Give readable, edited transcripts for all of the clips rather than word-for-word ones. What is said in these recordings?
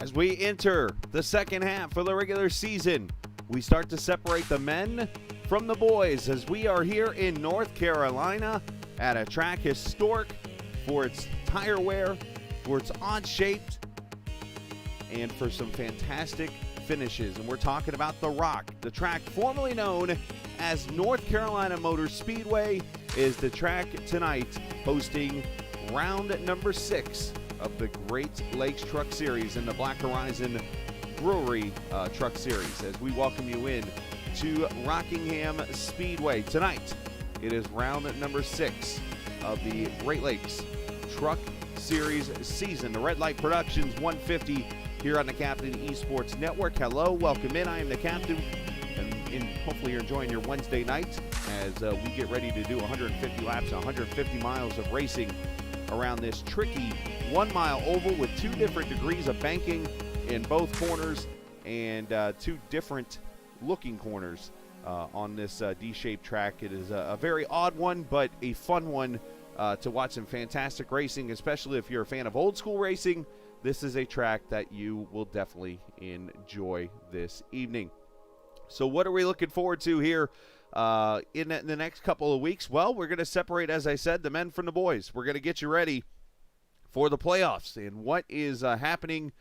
As we enter the second half of the regular season, we start to separate the men from the boys as we are here in North Carolina at a track historic for its tire wear, for its odd-shaped, and for some fantastic finishes. And we're talking about the Rock. The track formerly known as North Carolina Motor Speedway is the track tonight hosting round number 6 of the Great Lakes Truck Series in the Black Horizon Brewery Truck Series as we welcome you in to Rockingham Speedway. Tonight, it is round number 6 of the Great Lakes Truck Series season. The Red Light Productions 150 here on the Captain Esports Network. Hello, welcome in. I am the Captain, and hopefully you're enjoying your Wednesday night as we get ready to do 150 laps, 150 miles of racing around this tricky 1 mile oval with 2 different degrees of banking in both corners and 2 different looking corners on this D-shaped track. It is a very odd one, but a fun one to watch some fantastic racing, especially if you're a fan of old school racing. This is a track that you will definitely enjoy this evening. So what are we looking forward to here in the next couple of weeks? Well, we're going to separate, as I said, the men from the boys. We're going to get you ready for the playoffs and what is happening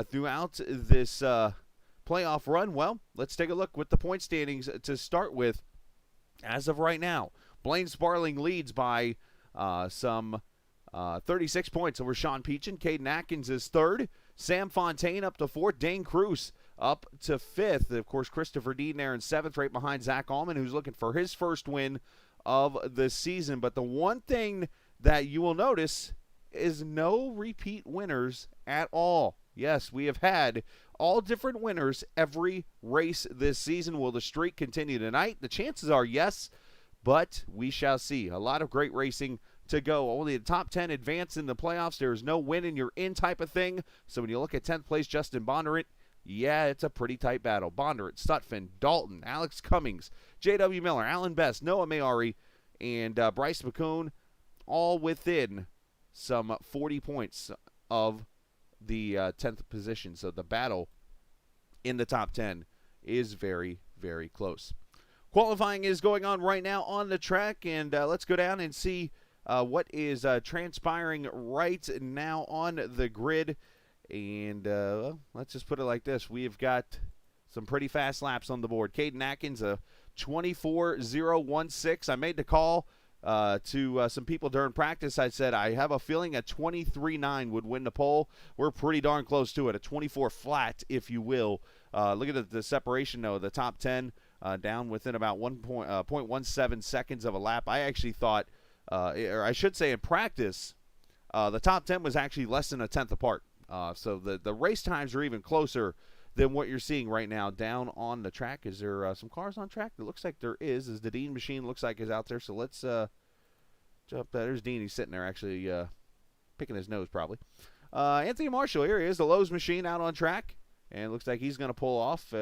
throughout this playoff run. Well, let's take a look with the point standings to start with. As of right now, Blaine Sparling leads by some 36 points over Sean Peachin. Caden Atkins is third. Sam Fontaine up to fourth. Dane Cruz up to fifth. Of course, Christopher Dean there in seventh, right behind Zach Allman, who's looking for his first win of the season. But the one thing that you will notice is no repeat winners at all. Yes, we have had all different winners every race this season. Will the streak continue tonight? The chances are yes, but we shall see. A lot of great racing to go. Only the top 10 advance in the playoffs. There is no win and you're in type of thing. So when you look at 10th place, Justin Bondurant, yeah, it's a pretty tight battle. Bondurant, Stutphin, Dalton, Alex Cummings, J.W. Miller, Alan Best, Noah Mayari, and Bryce McCoon, all within some 40 points of the 10th position. So the battle in the top 10 is very, very close. Qualifying is going on right now on the track, and let's go down and see what is transpiring right now on the grid. And let's just put it like this. We've got some pretty fast laps on the board. Caden Atkins, a 24.016. I made the call to some people during practice. I said, I have a feeling a 23.9 would win the pole. We're pretty darn close to it, a 24 flat, if you will. Look at the separation, though. The top 10 down within about 0.17 seconds of a lap. I actually thought, or I should say in practice, the top 10 was actually less than a tenth apart. So the race times are even closer than what you're seeing right now down on the track. Is there some cars on track? It looks like there is. As the Dean machine looks like is out there. So let's jump. There's Dean. He's sitting there actually picking his nose probably. Anthony Marshall, here he is, the Lowe's machine out on track. And it looks like he's going to pull off.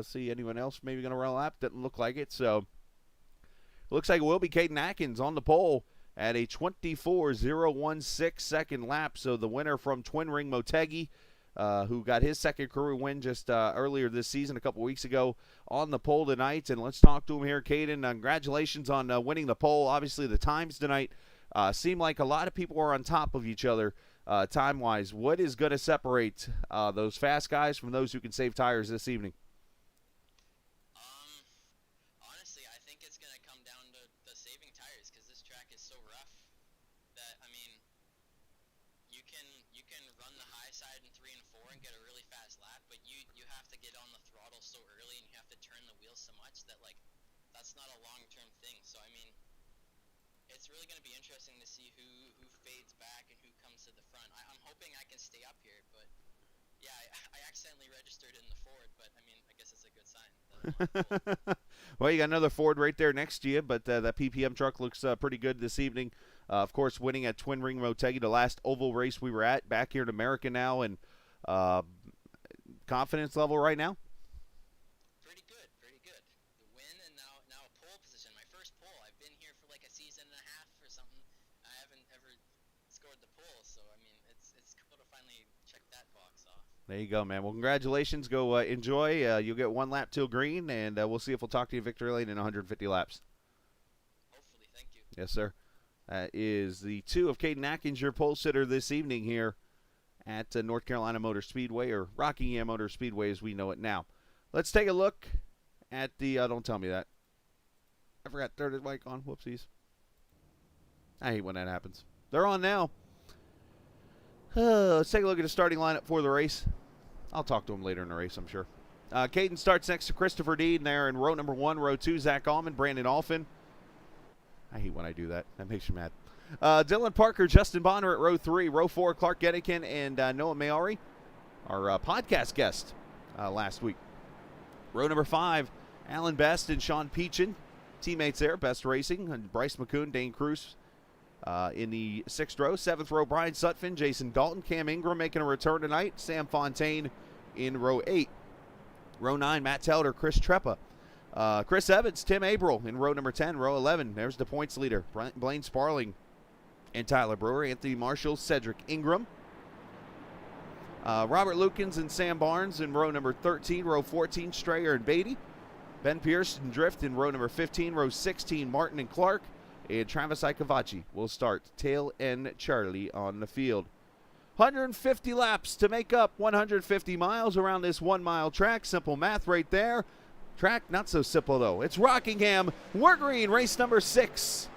See anyone else maybe going to run a lap? Doesn't look like it. So it looks like it will be Caden Atkins on the pole at a 24.016 second lap. So the winner from Twin Ring Motegi, who got his second career win just earlier this season, a couple weeks ago, on the pole tonight. And let's talk to him here, Caden. Congratulations on winning the pole. Obviously, the times tonight seem like a lot of people are on top of each other time-wise. What is going to separate those fast guys from those who can save tires this evening? Honestly, I think it's going to come down to the saving tires because this track is so rough that, I mean, you can run the high side in 3 and 4 and get a really fast lap, but you have to get on the throttle so early and you have to turn the wheels so much that, like, that's not a long-term thing. So, I mean, it's really going to be interesting to see who fades back and who comes to the front. I'm hoping I can stay up here, but yeah, I accidentally registered in the Ford, but I mean, I guess it's a good sign. Well, you got another Ford right there next to you, but that PPM truck looks pretty good this evening. Of course, winning at Twin Ring Motegi, the last oval race we were at, back here in America now, and confidence level right now? Pretty good. The win and now a pole position. My first pole. I've been here for like a season and a half or something. I haven't ever scored the pole, so I mean, it's cool to finally check that box off. There you go, man. Well, congratulations. Go enjoy. You'll get 1 lap till green, and we'll see if we'll talk to you in victory lane in 150 laps. Hopefully, thank you. Yes, sir. That is the 2 of Caden Atkins, your pole sitter this evening here at North Carolina Motor Speedway, or Rockingham Motor Speedway as we know it now. Let's take a look at the, don't tell me that. I forgot to turn the mic on. Whoopsies. I hate when that happens. They're on now. Let's take a look at the starting lineup for the race. I'll talk to him later in the race, I'm sure. Caden starts next to Christopher Dean there in row number 1. Row 2, Zach Allman, Brandon Alphin. I hate when I do that. That makes you mad. Dylan Parker, Justin Bonner at row 3. Row 4, Clark Gettikin and Noah Maori, our podcast guest last week. Row number 5, Alan Best and Sean Peachin, teammates there, Best Racing. And Bryce McCoon, Dane Cruz in the 6th row. 7th row, Brian Sutphin, Jason Dalton, Cam Ingram making a return tonight. Sam Fontaine in row 8. Row 9, Matt Telder, Chris Treppa. Chris Evans, Tim Abril in row number 10. Row 11, there's the points leader, Blaine Sparling and Tyler Brewer. Anthony Marshall, Cedric Ingram. Robert Lukens and Sam Barnes in row number 13. Row 14, Strayer and Beatty. Ben Pierce and Drift in row number 15. Row 16, Martin and Clark. And Travis Ikavachi will start tail end Charlie on the field. 150 laps to make up 150 miles around this 1 mile track. Simple math right there. Track not so simple though. It's Rockingham. We're green, race number 6.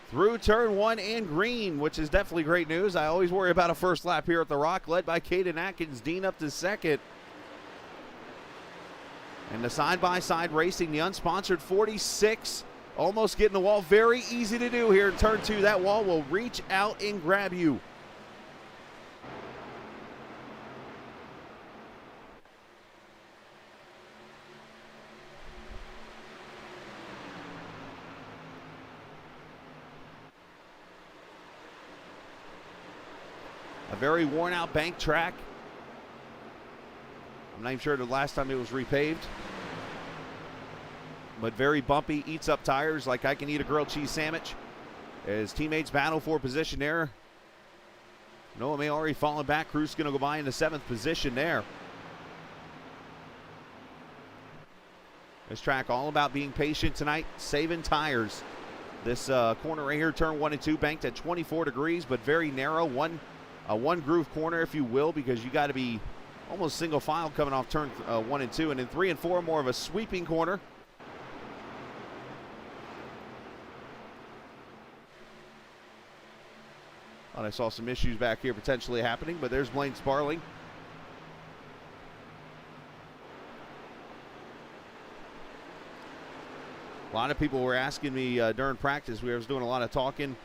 Through turn 1 and green, which is definitely great news. I always worry about a first lap here at the Rock, led by Caden Atkins, Dean up to 2nd. And the side-by-side racing, the unsponsored 46, almost getting the wall. Very easy to do here in turn 2. That wall will reach out and grab you. A very worn out bank track. I'm not even sure the last time it was repaved. But very bumpy, eats up tires like I can eat a grilled cheese sandwich. As teammates battle for position there. Noah Maori falling back. Cruz going to go by in the 7th position there. This track all about being patient tonight, saving tires. This corner right here, turn 1 and 2, banked at 24 degrees, but very narrow. One groove corner, if you will, because you got to be almost single file coming off turn 1 and 2. And then 3 and 4, more of a sweeping corner. Thought I saw some issues back here potentially happening, but there's Blaine Sparling. A lot of people were asking me during practice. We was doing a lot of talking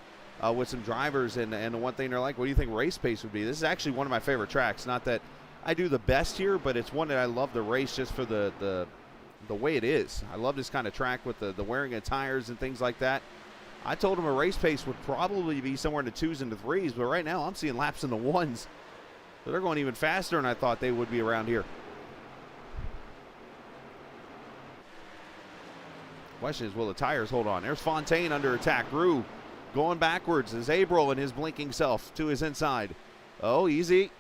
with some drivers, and the one thing they're like, what do you think race pace would be? This is actually one of my favorite tracks. Not that I do the best here, but it's one that I love to race just for the way it is. I love this kind of track with the wearing of tires and things like that. I told them a race pace would probably be somewhere in the 2s and the 3s, but right now I'm seeing laps in the 1s. So they're going even faster than I thought they would be around here. Question is, will the tires hold on? There's Fontaine under attack. Rue going backwards as Abril and his blinking self to his inside. Oh, easy.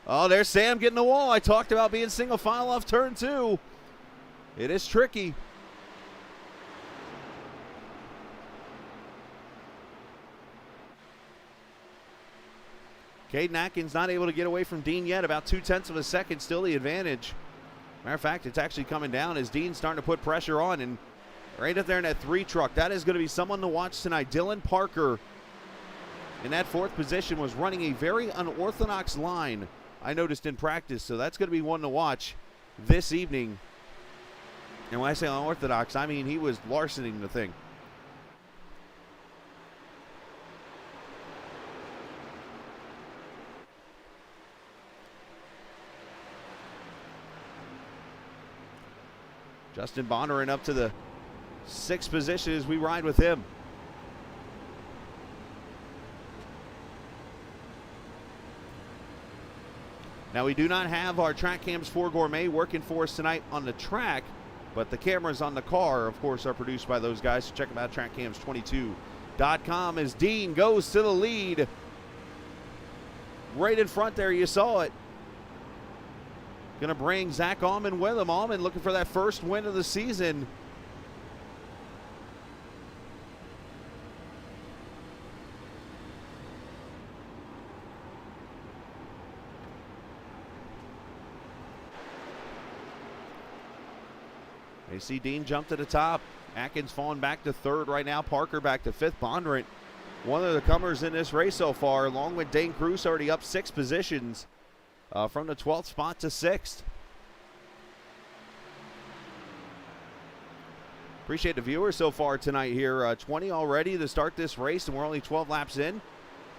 Oh, there's Sam getting the wall. I talked about being single file off turn 2. It is tricky. Caden Atkins not able to get away from Dean yet. About 0.2 of a second, still the advantage. Matter of fact, it's actually coming down as Dean's starting to put pressure on. And right up there in that 3 truck, that is going to be someone to watch tonight. Dylan Parker in that 4th position was running a very unorthodox line, I noticed in practice. So that's going to be one to watch this evening. And when I say unorthodox, I mean he was larcening the thing. Justin Bondurant up to the 6th position as we ride with him. Now, we do not have our Track Cams 4 Gourmet working for us tonight on the track, but the cameras on the car, of course, are produced by those guys. So check them out, trackcams22.com, as Dean goes to the lead. Right in front there, you saw it. Going to bring Zach Allman with him. Allman looking for that first win of the season. You see Dean jump to the top. Atkins falling back to 3rd right now. Parker back to 5th. Bondurant, one of the comers in this race so far, along with Dane Cruz, already up 6 positions from the 12th spot to 6th. Appreciate the viewers so far tonight here. 20 already to start this race, and we're only 12 laps in.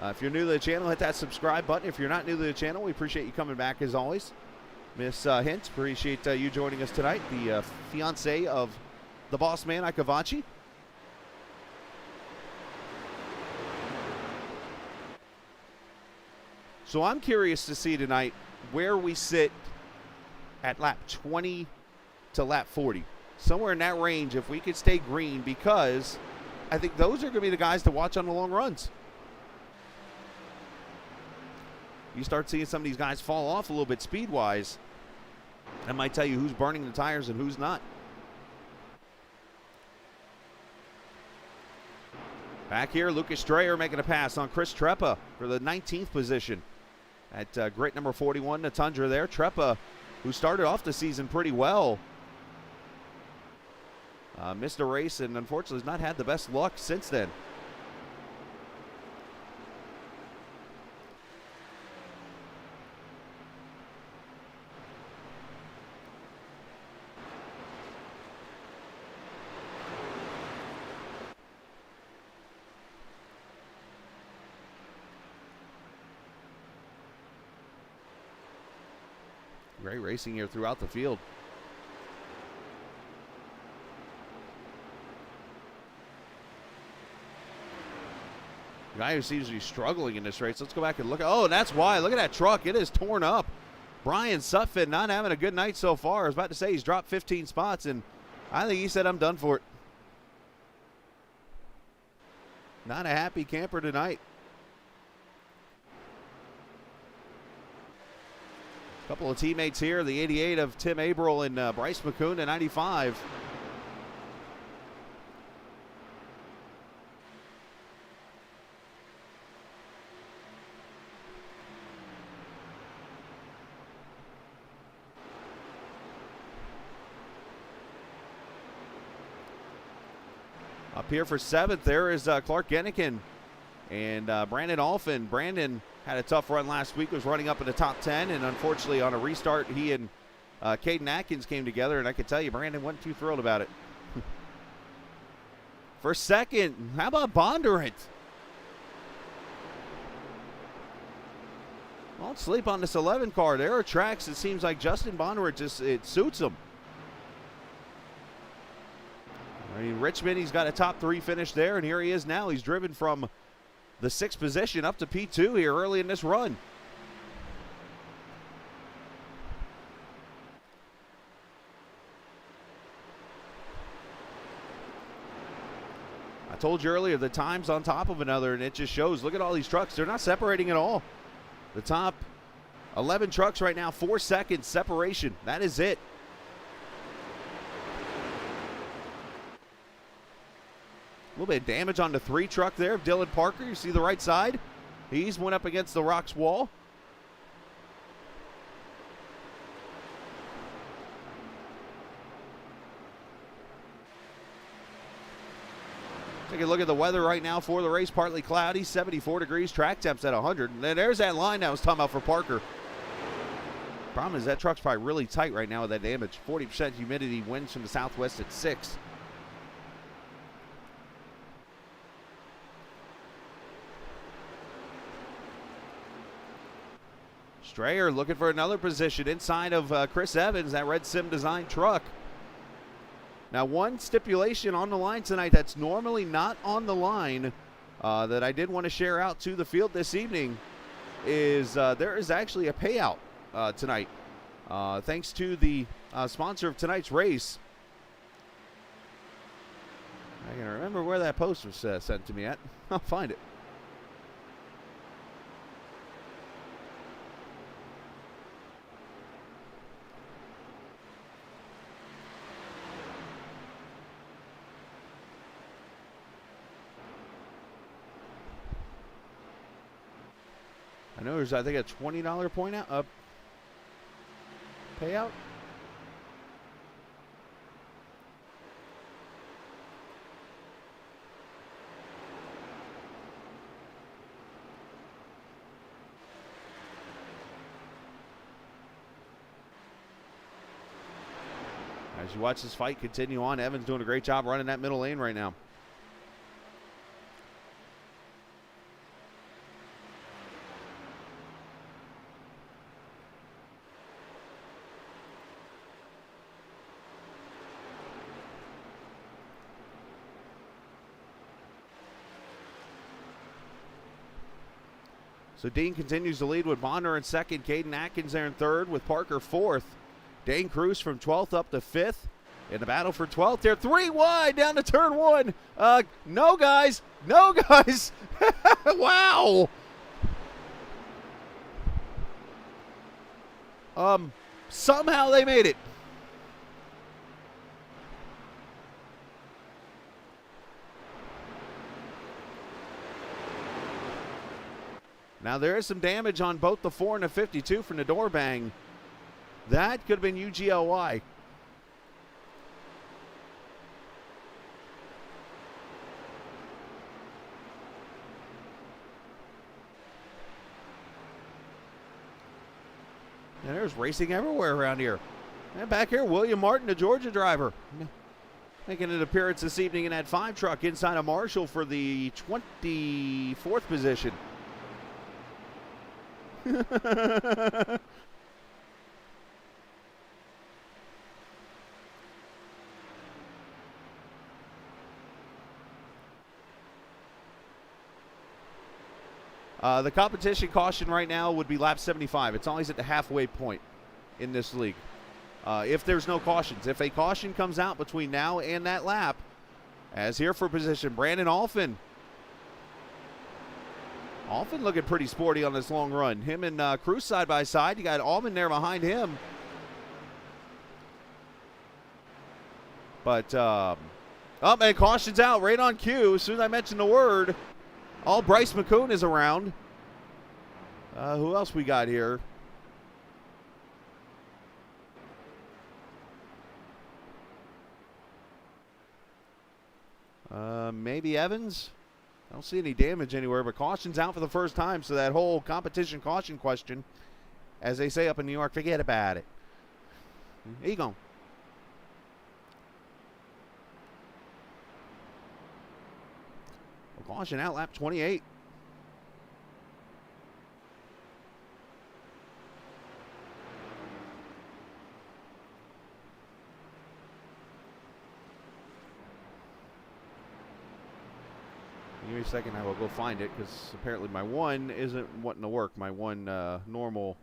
If you're new to the channel, hit that subscribe button. If you're not new to the channel, we appreciate you coming back as always. Miss Hint, appreciate you joining us tonight, the fiance of the boss man, Ikavachi. So I'm curious to see tonight where we sit at lap 20 to lap 40. Somewhere in that range, if we could stay green, because I think those are going to be the guys to watch on the long runs. You start seeing some of these guys fall off a little bit speed-wise, that might tell you who's burning the tires and who's not. Back here, Lucas Strayer making a pass on Chris Treppa for the 19th position. At grit number 41, the Tundra there. Treppa, who started off the season pretty well, missed a race and unfortunately has not had the best luck since then. Great racing here throughout the field. The guy who seems to be struggling in this race. Let's go back and look. Oh, that's why. Look at that truck. It is torn up. Brian Sutphin not having a good night so far. I was about to say he's dropped 15 spots, and I think he said, I'm done for it. Not a happy camper tonight. Couple of teammates here, the 88 of Tim Abril and Bryce McCoon, the 95. Up here for 7th, there is Clark Gennikin and Brandon Alphin. Brandon had a tough run last week, was running up in the top 10, and unfortunately on a restart, he and Caden Atkins came together, and I can tell you Brandon wasn't too thrilled about it. For 2nd, how about Bondurant? Don't sleep on this 11 car. There are tracks, it seems like Justin Bondurant just, it suits him. I mean, Richmond, he's got a top 3 finish there, and here he is now. He's driven from the 6th position up to P2 here early in this run. I told you earlier, the time's on top of another, and it just shows. Look at all these trucks. They're not separating at all. The top 11 trucks right now, 4 seconds separation. That is it. A little bit of damage on the 3 truck there of Dylan Parker. You see the right side? He's went up against the rocks wall. Take a look at the weather right now for the race. Partly cloudy, 74 degrees, track temps at 100. And then there's that line I was talking about for Parker. Problem is that truck's probably really tight right now with that damage. 40% humidity, winds from the southwest at 6. Strayer looking for another position inside of Chris Evans, that red sim design truck. Now, one stipulation on the line tonight that's normally not on the line that I did want to share out to the field this evening is there is actually a payout tonight. Thanks to the sponsor of tonight's race. I can remember where that post was sent to me at. I'll find it. I know there's, I think, a $20 payout. As you watch this fight continue on, Evans doing a great job running that middle lane right now. So Dean continues to lead with Bonner in second, Caden Atkins there in third, with Parker fourth. Dane Cruz from 12th up to 5th. In the battle for 12th here. 3 wide down to turn 1. No, guys. No, guys. Wow. Somehow they made it. Now there is some damage on both the 4 and the 52 from the door bang. That could have been UGLY. And there's racing everywhere around here. And back here, William Martin, the Georgia driver, making an appearance this evening in that 5 truck inside of Marshall for the 24th position. The competition caution right now would be lap 75. It's always at the halfway point in this league. If there's no cautions. If a caution comes out between now and that lap, as here for position, Brandon Alphin. Alphin looking pretty sporty on this long run. Him and Cruz side by side. You got Allman there behind him. But, and caution's out right on cue. As soon as I mentioned the word, all Bryce McCoon is around. Who else we got here? Maybe Evans. I don't see any damage anywhere, but caution's out for the first time. So that whole competition caution question, as they say up in New York, forget about it. There you go. Well, caution out, lap 28. Give me a second, I will go find it, because apparently my one isn't wanting to work. My one normal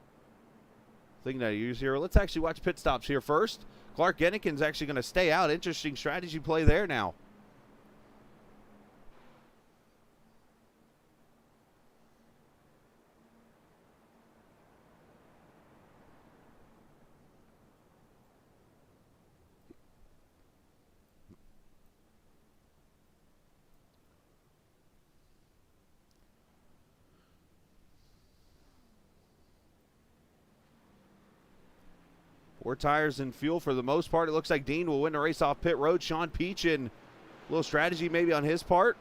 thing that I use here. Let's actually watch pit stops here first. Clark Gennikin's actually going to stay out. Interesting strategy play there now. Four tires and fuel for the most part. It looks like Dean will win the race off pit road. Sean Peachin, a little strategy maybe on his part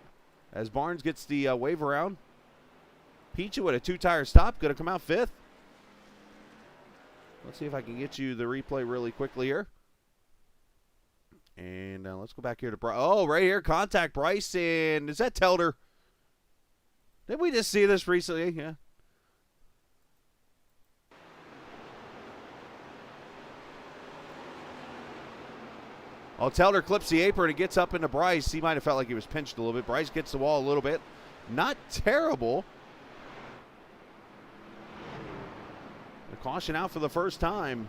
as Barnes gets the wave around. Peachin with a 2-tire stop, going to come out 5th. Let's see if I can get you the replay really quickly here. And let's go back here to Bryce. Oh, right here, contact Bryce. And is that Telder? Did we just see this recently? Yeah. Oh, Telder clips the apron and gets up into Bryce. He might have felt like he was pinched a little bit. Bryce gets the wall a little bit. Not terrible. A caution out for the first time.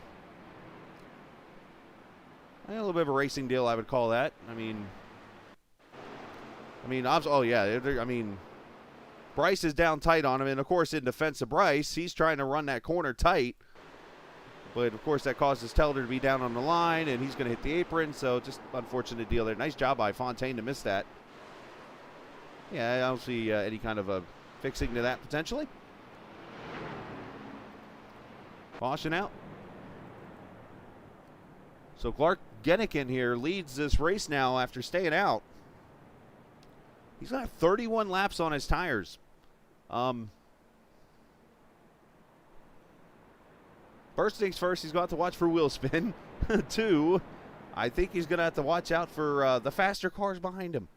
A little bit of a racing deal, I would call that. I mean, oh yeah, Bryce is down tight on him, and of course, in defense of Bryce, he's trying to run that corner tight. But, of course, that causes Telder to be down on the line, and he's going to hit the apron, so just unfortunate deal there. Nice job by Fontaine to miss that. Yeah, I don't see any kind of a fixing to that potentially. Caution out. So Clark Gennikin here leads this race now after staying out. He's got 31 laps on his tires. First things first, he's going to have to watch for wheel spin. 2, I think he's going to have to watch out for the faster cars behind him.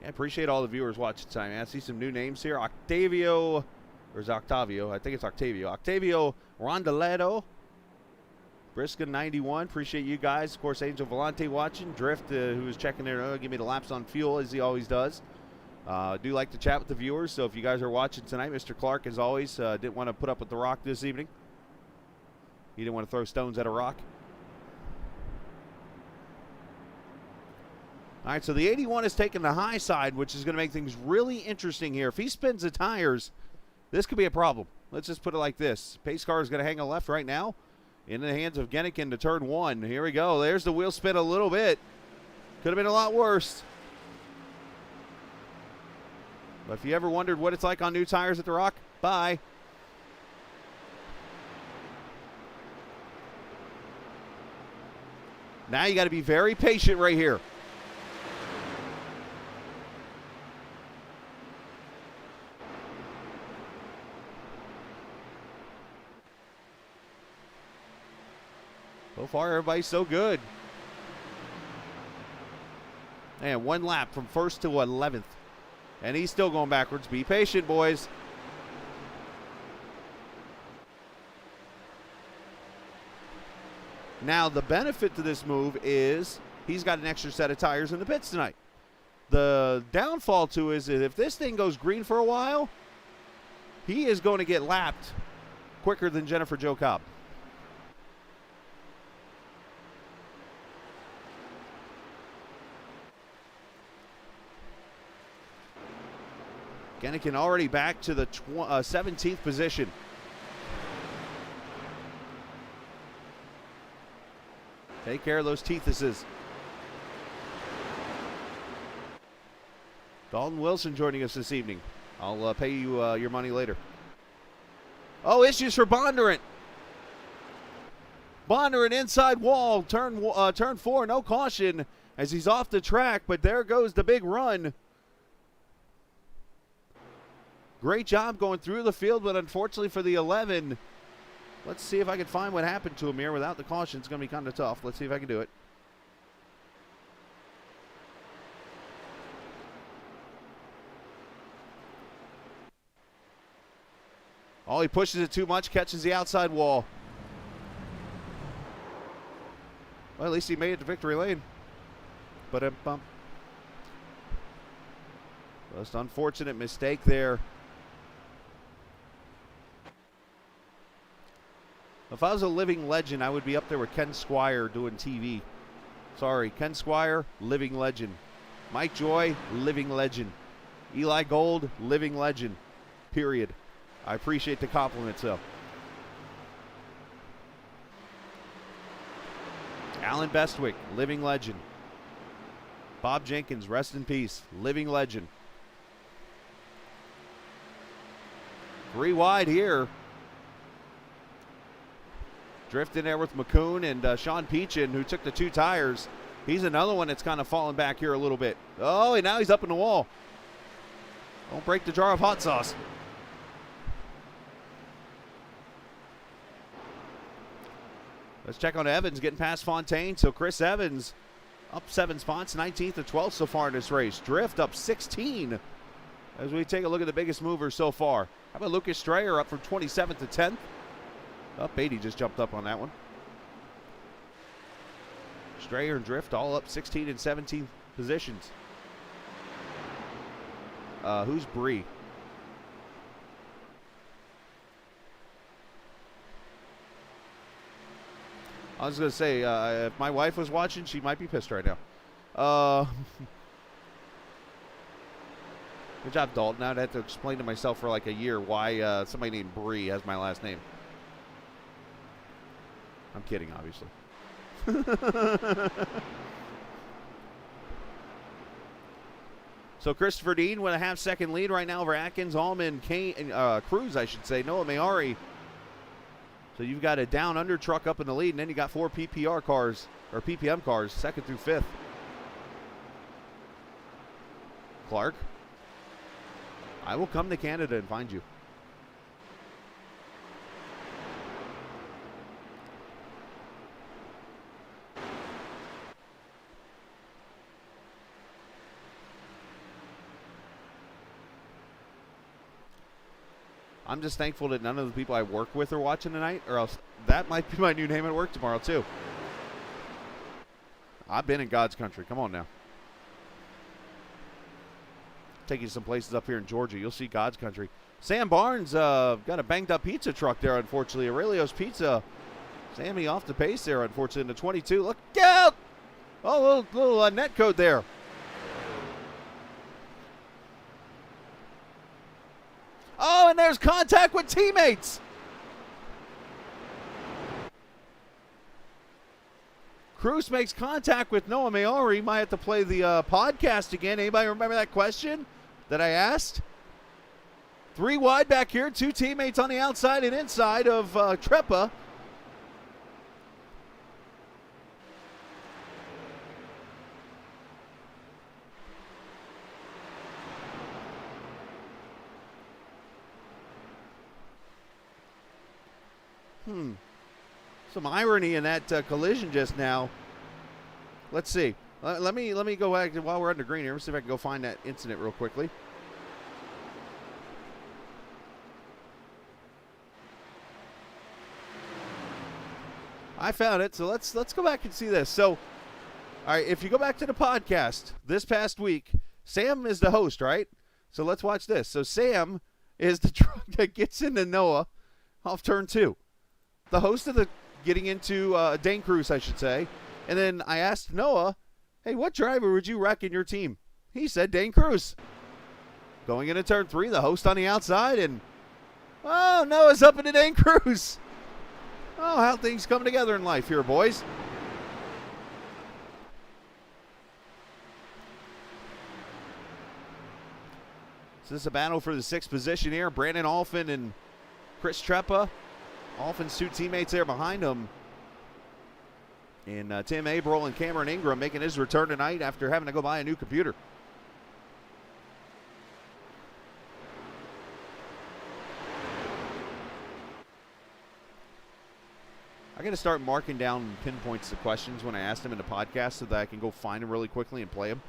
I appreciate all the viewers watching tonight. I see some new names here. Octavio, or is it Octavio? I think it's Octavio. Octavio Rondoletto. Briskin 91. Appreciate you guys. Of course, Angel Volante watching. Drift, who was checking there, give me the laps on fuel as he always does. Do like to chat with the viewers. So if you guys are watching tonight, Mr. Clark, as always, didn't want to put up with the Rock this evening. He didn't want to throw stones at a rock. All right, so the 81 is taking the high side, which is going to make things really interesting here. If he spins the tires, this could be a problem. Let's just put it like this. Pace car is going to hang a left right now in the hands of Gennikin to turn 1. Here we go. There's the wheel spin a little bit. Could have been a lot worse. But if you ever wondered what it's like on new tires at the Rock, bye. Now you got to be very patient right here. So far, everybody's so good. And 1 lap from 1st to 11th. And he's still going backwards. Be patient, boys. Now, the benefit to this move is he's got an extra set of tires in the pits tonight. The downfall to is if this thing goes green for a while, he is going to get lapped quicker than Jennifer Jo Cobb. Gennikin already back to the 17th position. Take care of those teethuses. Dalton Wilson joining us this evening. I'll pay you your money later. Oh, issues for Bondurant. Bondurant inside wall, turn 4, no caution as he's off the track, but there goes the big run. Great job going through the field, but unfortunately for the 11, let's see if I can find what happened to him here without the caution. It's going to be kind of tough. Let's see if I can do it. Oh, he pushes it too much, catches the outside wall. Well, at least he made it to victory lane. But just unfortunate mistake there. If I was a living legend, I would be up there with Ken Squire doing TV. Sorry, Ken Squire, living legend. Mike Joy, living legend. Eli Gold, living legend. Period. I appreciate the compliments, though. Alan Bestwick, living legend. Bob Jenkins, rest in peace, living legend. 3 wide here. Drifting there with McCoon and Sean Peachin, who took the 2 tires. He's another one that's kind of falling back here a little bit. Oh, and now he's up in the wall. Don't break the jar of hot sauce. Let's check on Evans getting past Fontaine. So Chris Evans up 7 spots, 19th to 12th so far in this race. Drift up 16 as we take a look at the biggest movers so far. How about Lucas Strayer up from 27th to 10th? Oh, Beatty just jumped up on that one. Strayer and Drift all up 16 and 17 positions. Who's Bree? I was going to say, if my wife was watching, she might be pissed right now. Good job, Dalton. I'd have to explain to myself for like a year why somebody named Bree has my last name. I'm kidding, obviously. So Christopher Dean with a half-second lead right now over Atkins, Allman, Cruz, I should say. Noah Mayari. So you've got a down-under truck up in the lead, and then you got 4 PPR cars, or PPM cars, 2nd through 5th. Clark. I will come to Canada and find you. I'm just thankful that none of the people I work with are watching tonight, or else that might be my new name at work tomorrow, too. I've been in God's country. Come on now. Take you some places up here in Georgia. You'll see God's country. Sam Barnes got a banged-up pizza truck there, unfortunately. Aurelio's Pizza. Sammy off the pace there, unfortunately, in the 22. Look out! Oh, little net code there. Oh, and there's contact with teammates. Cruz makes contact with Noah Mayari. Might have to play the podcast again. Anybody remember that question that I asked? 3 wide back here. 2 teammates on the outside and inside of Trepa. Some irony in that collision just now. Let's see. Let me go back to, while we're under green here. Let's see if I can go find that incident real quickly. I found it. So let's go back and see this. So, all right, if you go back to the podcast this past week, Sam is the host, right? So let's watch this. So Sam is the truck that gets into Noah off turn 2. The host of the getting into Dane Cruz, I should say. And then I asked Noah, hey, what driver would you wreck in your team? He said Dane Cruz. Going into turn 3, the host on the outside, and oh, Noah's up into Dane Cruz. Oh, how things come together in life here, boys. So this is a battle for the 6th position here. Brandon Alphin and Chris Trepa. Alphin's 2 teammates there behind him. And Tim Abril and Cameron Ingram making his return tonight after having to go buy a new computer. I got to start marking down pinpoints of questions when I ask them in the podcast so that I can go find them really quickly and play them.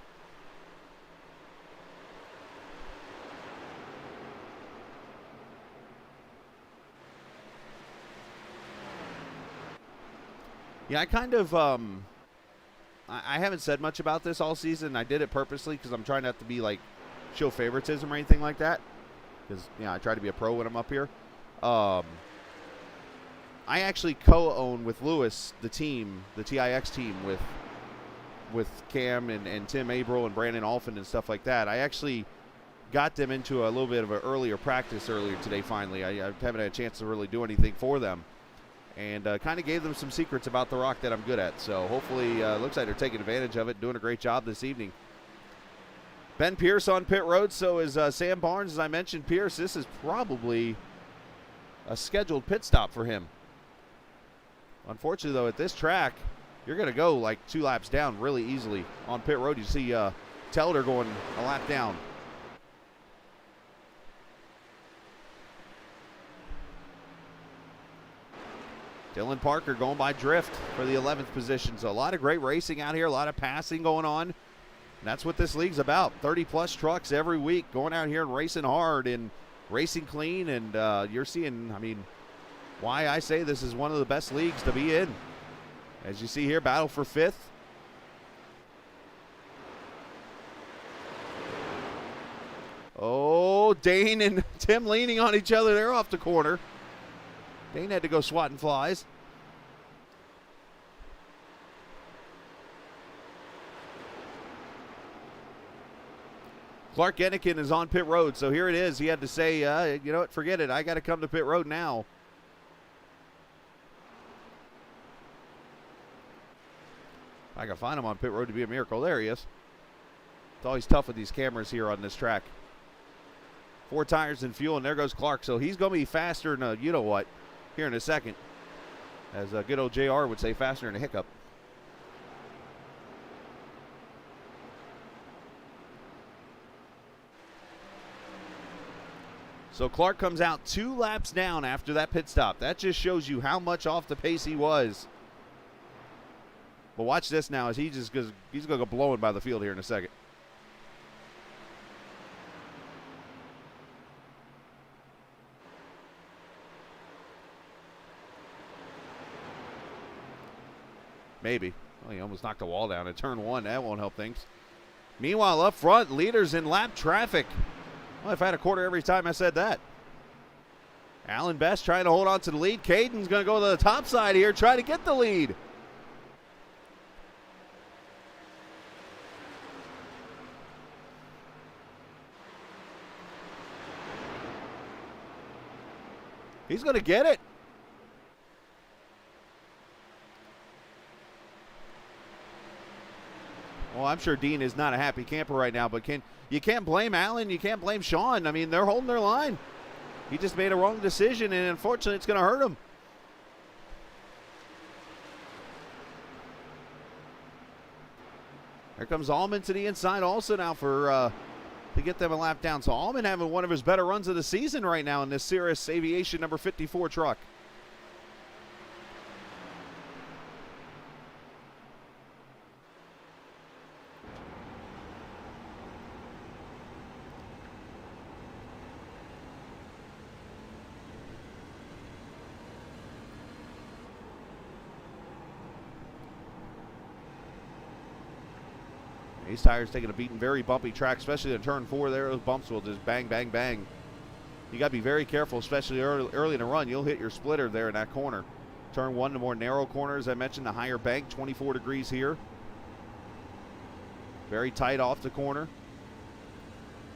Yeah, I kind of, I haven't said much about this all season. I did it purposely because I'm trying not to be, like, show favoritism or anything like that. Because, you know, I try to be a pro when I'm up here. I actually co-own with Lewis the team, the TIX team with Cam and Tim Abril and Brandon Alphin and stuff like that. I actually got them into a little bit of an earlier practice earlier today finally. I haven't had a chance to really do anything for them. And kind of gave them some secrets about the rock that I'm good at. So hopefully, looks like they're taking advantage of it, doing a great job this evening. Ben Pierce on pit road. So is Sam Barnes. As I mentioned, Pierce, this is probably a scheduled pit stop for him. Unfortunately, though, at this track, you're going to go like 2 laps down really easily. On pit road, you see Telder going a lap down. Dylan Parker going by Drift for the 11th position. So a lot of great racing out here, a lot of passing going on. And that's what this league's about. 30-plus trucks every week going out here and racing hard and racing clean. And you're seeing, I mean, why I say this is one of the best leagues to be in. As you see here, battle for 5th. Oh, Dane and Tim leaning on each other there off the corner. Dane had to go swatting flies. Clark Ennikin is on pit road, so here it is. He had to say, you know what, forget it. I got to come to pit road now. I can find him on pit road to be a miracle. There he is. It's always tough with these cameras here on this track. 4 tires and fuel, and there goes Clark. So he's going to be faster than you know what here in a second. As good old JR would say, faster than a hiccup. So Clark comes out 2 laps down after that pit stop. That just shows you how much off the pace he was. But watch this now as he's going to go blowing by the field here in a second. Maybe. Well, he almost knocked the wall down at turn 1. That won't help things. Meanwhile, up front, leaders in lap traffic. Well, if I had a quarter every time I said that. Alan Best trying to hold on to the lead. Caden's going to go to the top side here, try to get the lead. He's going to get it. Well, I'm sure Dean is not a happy camper right now, but you can't blame Allen, you can't blame Sean. I mean, they're holding their line. He just made a wrong decision, and unfortunately, it's going to hurt him. Here comes Allman to the inside also now for to get them a lap down. So Allman having one of his better runs of the season right now in this Cirrus Aviation number 54 truck. These tires taking a beating, very bumpy track, especially in turn 4 there. Those bumps will just bang, bang, bang. You got to be very careful, especially early in the run. You'll hit your splitter there in that corner. Turn 1, the more narrow corner, as I mentioned, the higher bank, 24 degrees here. Very tight off the corner.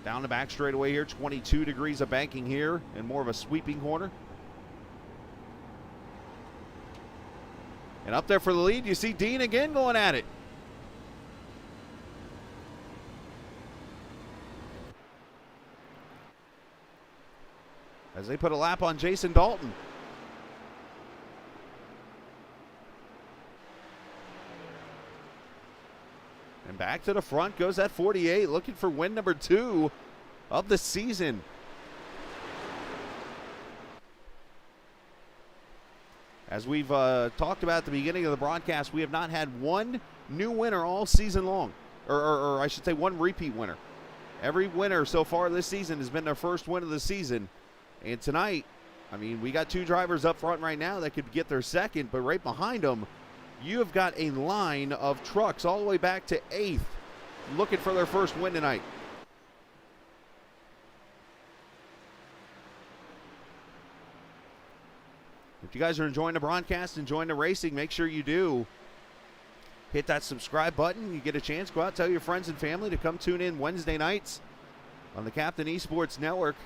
Down the back straightaway here, 22 degrees of banking here, and more of a sweeping corner. And up there for the lead, you see Dean again going at it. As they put a lap on Jason Dalton. And back to the front goes that 48, looking for win number 2 of the season. As we've talked about at the beginning of the broadcast, we have not had one new winner all season long. Or I should say one repeat winner. Every winner so far this season has been their first win of the season. And tonight, I mean, we got 2 drivers up front right now that could get their second, but right behind them, you have got a line of trucks all the way back to 8th looking for their first win tonight. If you guys are enjoying the broadcast, enjoying the racing, make sure you do hit that subscribe button. You get a chance, go out, tell your friends and family to come tune in Wednesday nights on the Captain Esports Network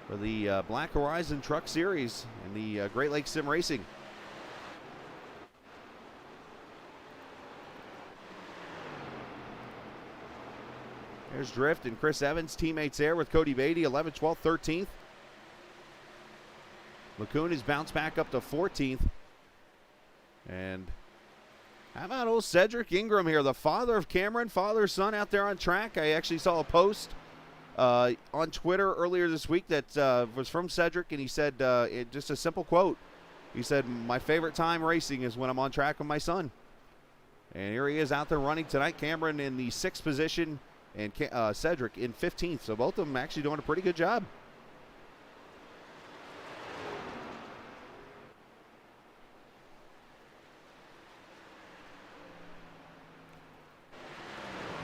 for the Black Horizon Truck Series and the Great Lakes Sim Racing. There's Drift and Chris Evans, teammates there with Cody Beatty, 11th, 12th, 13th. LeCun has bounced back up to 14th. And how about old Cedric Ingram here, the father of Cameron, father-son out there on track. I actually saw a post on Twitter earlier this week that was from Cedric, and he said just a simple quote. He said, "My favorite time racing is when I'm on track with my son." And here he is out there running tonight. Cameron in the 6th position and Cedric in 15th. So both of them actually doing a pretty good job.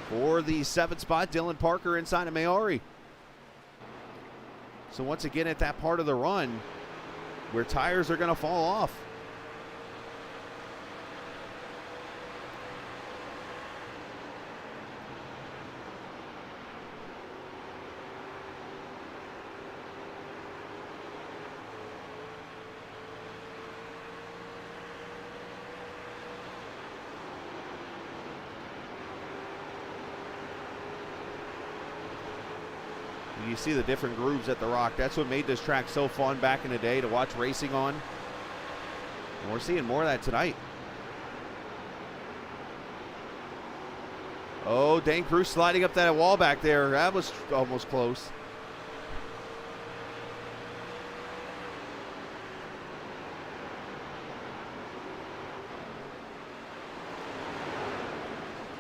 For the 7th spot, Dylan Parker inside of Maori. So once again at that part of the run where tires are going to fall off. You see the different grooves at the Rock. That's what made this track so fun back in the day to watch racing on. And we're seeing more of that tonight. Oh, Dane Cruz sliding up that wall back there. That was almost close.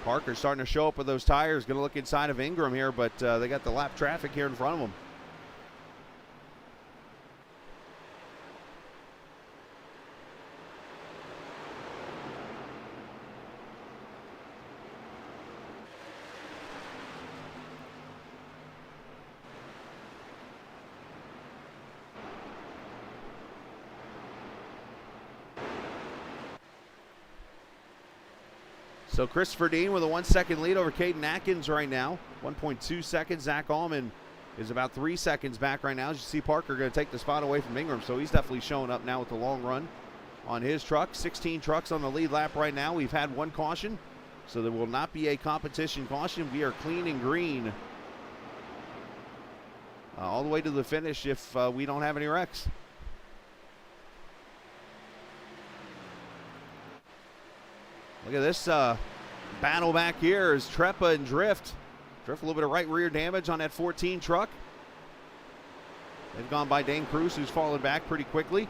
Parker starting to show up with those tires. Going to look inside of Ingram here, but they got the lap traffic here in front of them. So Christopher Dean with a 1 second lead over Caden Atkins right now. 1.2 seconds. Zach Allman is about 3 seconds back right now. As you see, Parker going to take the spot away from Ingram, so he's definitely showing up now with the long run on his truck. 16 trucks on the lead lap right now. We've had one caution, so there will not be a competition caution. We are clean and green all the way to the finish if we don't have any wrecks. Look at this battle back here as Trepa and Drift. Drift a little bit of right rear damage on that 14 truck. They've gone by Dane Cruz, who's fallen back pretty quickly.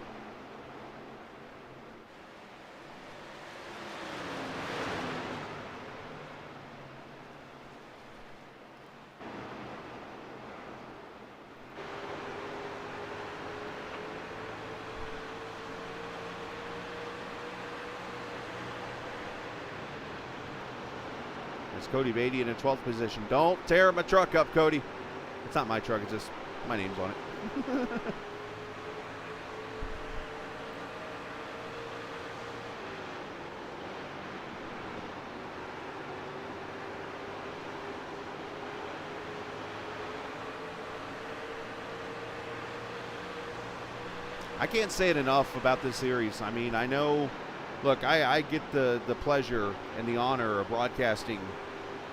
It's Cody Beatty in a 12th position. Don't tear my truck up, Cody. It's not my truck, it's just my name's on it. I can't say it enough about this series. I mean, I know, look, I get the pleasure and the honor of broadcasting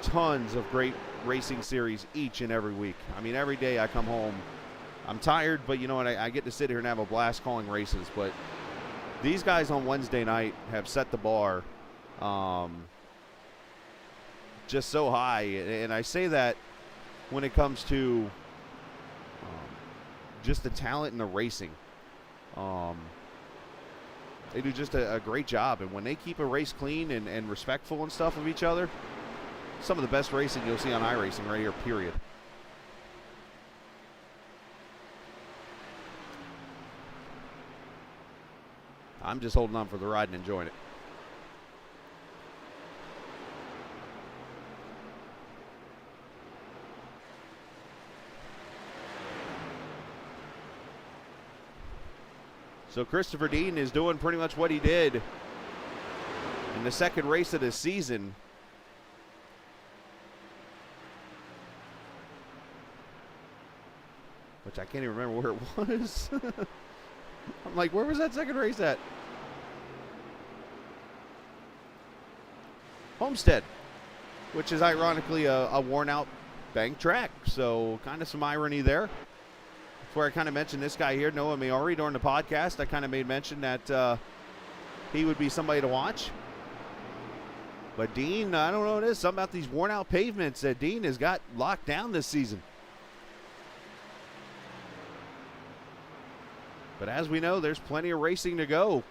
tons of great racing series each and every week. I mean, every day I come home, I'm tired, but you know what, I get to sit here and have a blast calling races. But these guys on Wednesday night have set the bar just so high. And I say that when it comes to just the talent and the racing. They do just a great job, and when they keep a race clean and respectful and stuff of each other, some of the best racing you'll see on iRacing right here, period. I'm just holding on for the ride and enjoying it. So Christopher Dean is doing pretty much what he did in the second race of the season. Which I can't even remember where it was. I'm like, where was that second race at? Homestead, which is ironically a worn out bank track. So kind of some irony there. where I kind of mentioned this guy here, Noah Maori, during the podcast. I kind of made mention that he would be somebody to watch. But Dean, I don't know what it is. Something about these worn-out pavements that Dean has got locked down this season. But as we know, there's plenty of racing to go.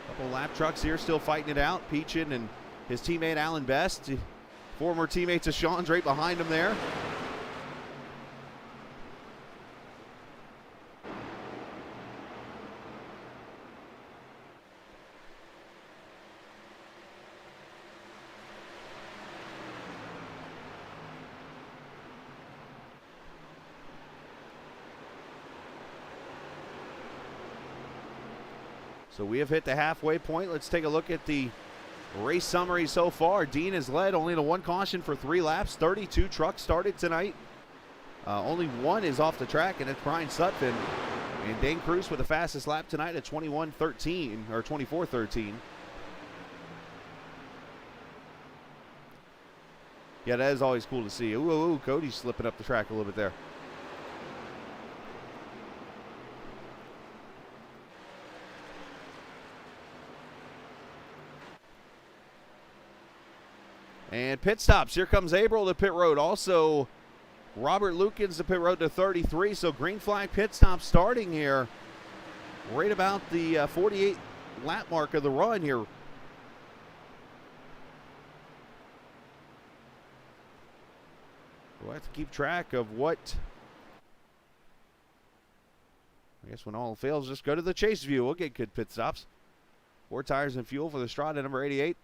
Couple lap trucks here still fighting it out. Peachin and his teammate Alan Best, former teammates of Sean's, right behind him there. So we have hit the halfway point. Let's take a look at the race summary so far. Dean has led only to one caution for 3 laps. 32 trucks started tonight. Only one is off the track, and it's Brian Sutphin. And Dane Cruz with the fastest lap tonight at 21:13 or 24:13. Yeah, that is always cool to see. Ooh, Cody's slipping up the track a little bit there. And pit stops. Here comes April to pit road. Also, Robert Lukens to pit road to 33. So green flag pit stop starting here right about the 48 lap mark of the run here. We'll have to keep track of what. I guess when all fails, just go to the chase view. We'll get good pit stops. 4 tires and fuel for the Strada number 88.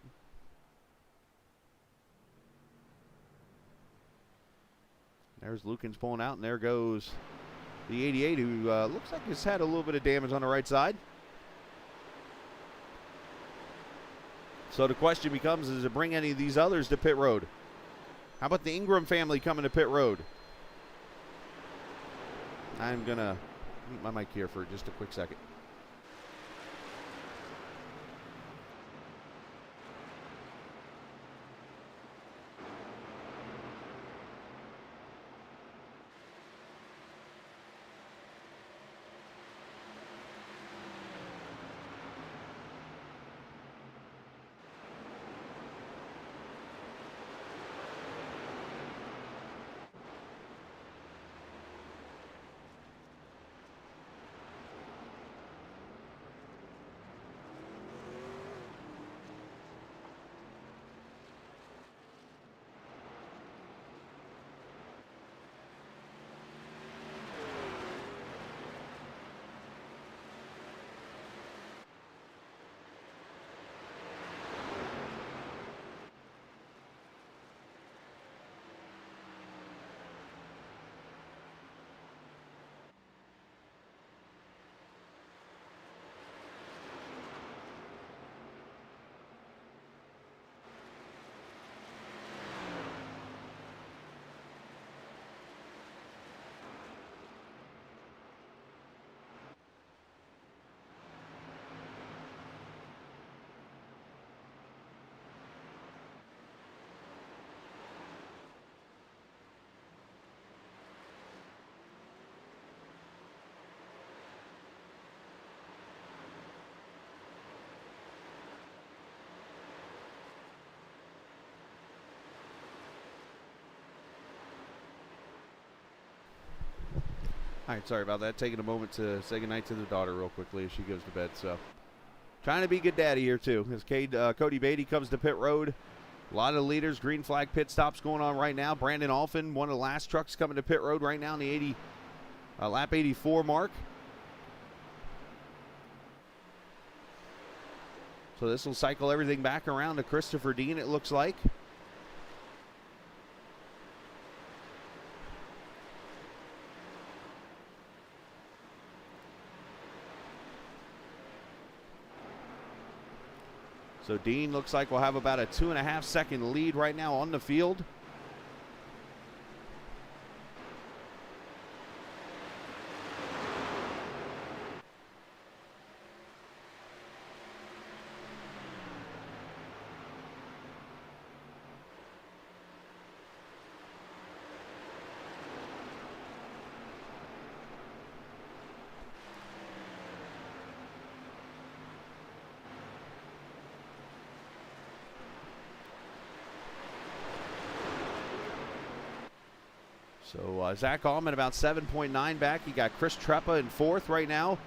There's Lukens pulling out, and there goes the 88, who looks like he's had a little bit of damage on the right side. So the question becomes, does it bring any of these others to pit road? How about the Ingram family coming to pit road? I'm going to mute my mic here for just a quick second. All right, sorry about that. Taking a moment to say goodnight to the daughter real quickly as she goes to bed. So, trying to be good daddy here, too. As Cody Beatty comes to pit road. A lot of leaders, green flag pit stops going on right now. Brandon Alphin, one of the last trucks coming to pit road right now in the lap 84 mark. So this will cycle everything back around to Christopher Dean, it looks like. So Dean looks like we'll have about a 2.5 second lead right now on the field. So Zach Allman about 7.9 back. You got Chris Treppa in fourth right now.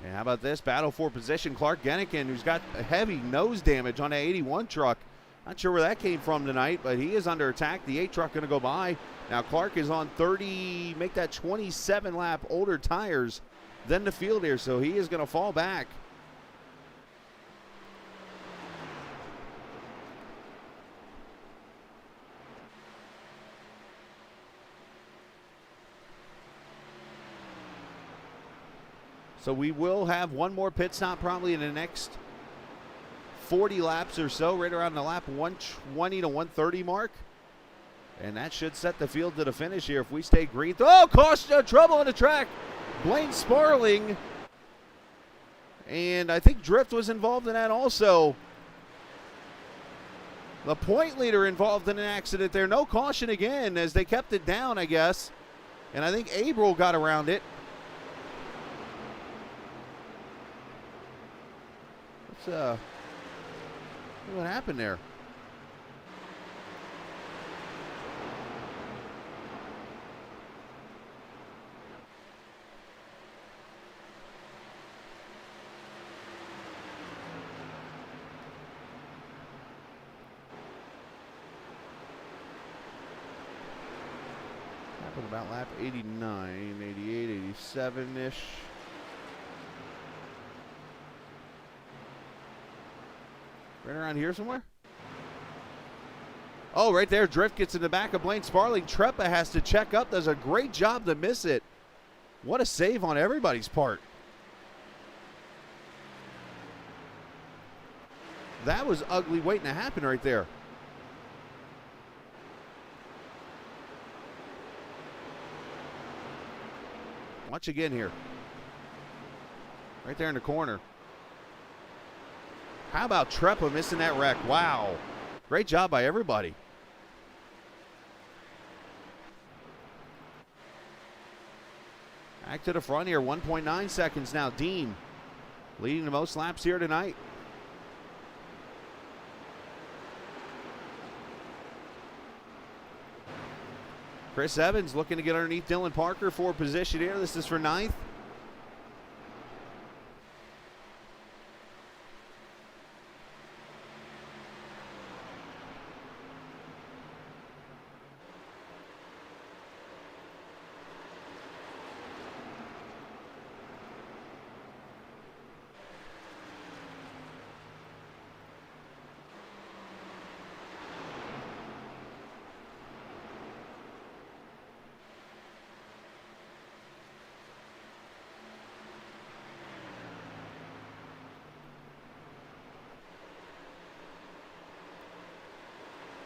And how about this? Battle for position. Clark Gennikin, who's got a heavy nose damage on an 81 truck. Not sure where that came from tonight, but he is under attack. The 8 truck going to go by. Now Clark is on 30, make that 27 lap older tires than the field here, so he is going to fall back. So we will have one more pit stop probably in the next 40 laps or so, right around the lap 120 to 130 mark. And that should set the field to the finish here if we stay green. Oh, caution, trouble on the track. Blaine Sparling. And I think Drift was involved in that also. The point leader involved in an accident there. No caution again as they kept it down, I guess. And I think Abril got around it. What happened there? Happened about lap 89, 88, 87-ish. Right around here somewhere? Oh, right there. Drift gets in the back of Blaine Sparling. Treppa has to check up. Does a great job to miss it. What a save on everybody's part. That was ugly waiting to happen right there. Watch again here. Right there in the corner. How about Treppa missing that wreck? Wow. Great job by everybody. Back to the front here. 1.9 seconds now. Dean leading the most laps here tonight. Chris Evans looking to get underneath Dylan Parker for position here. This is for 9th.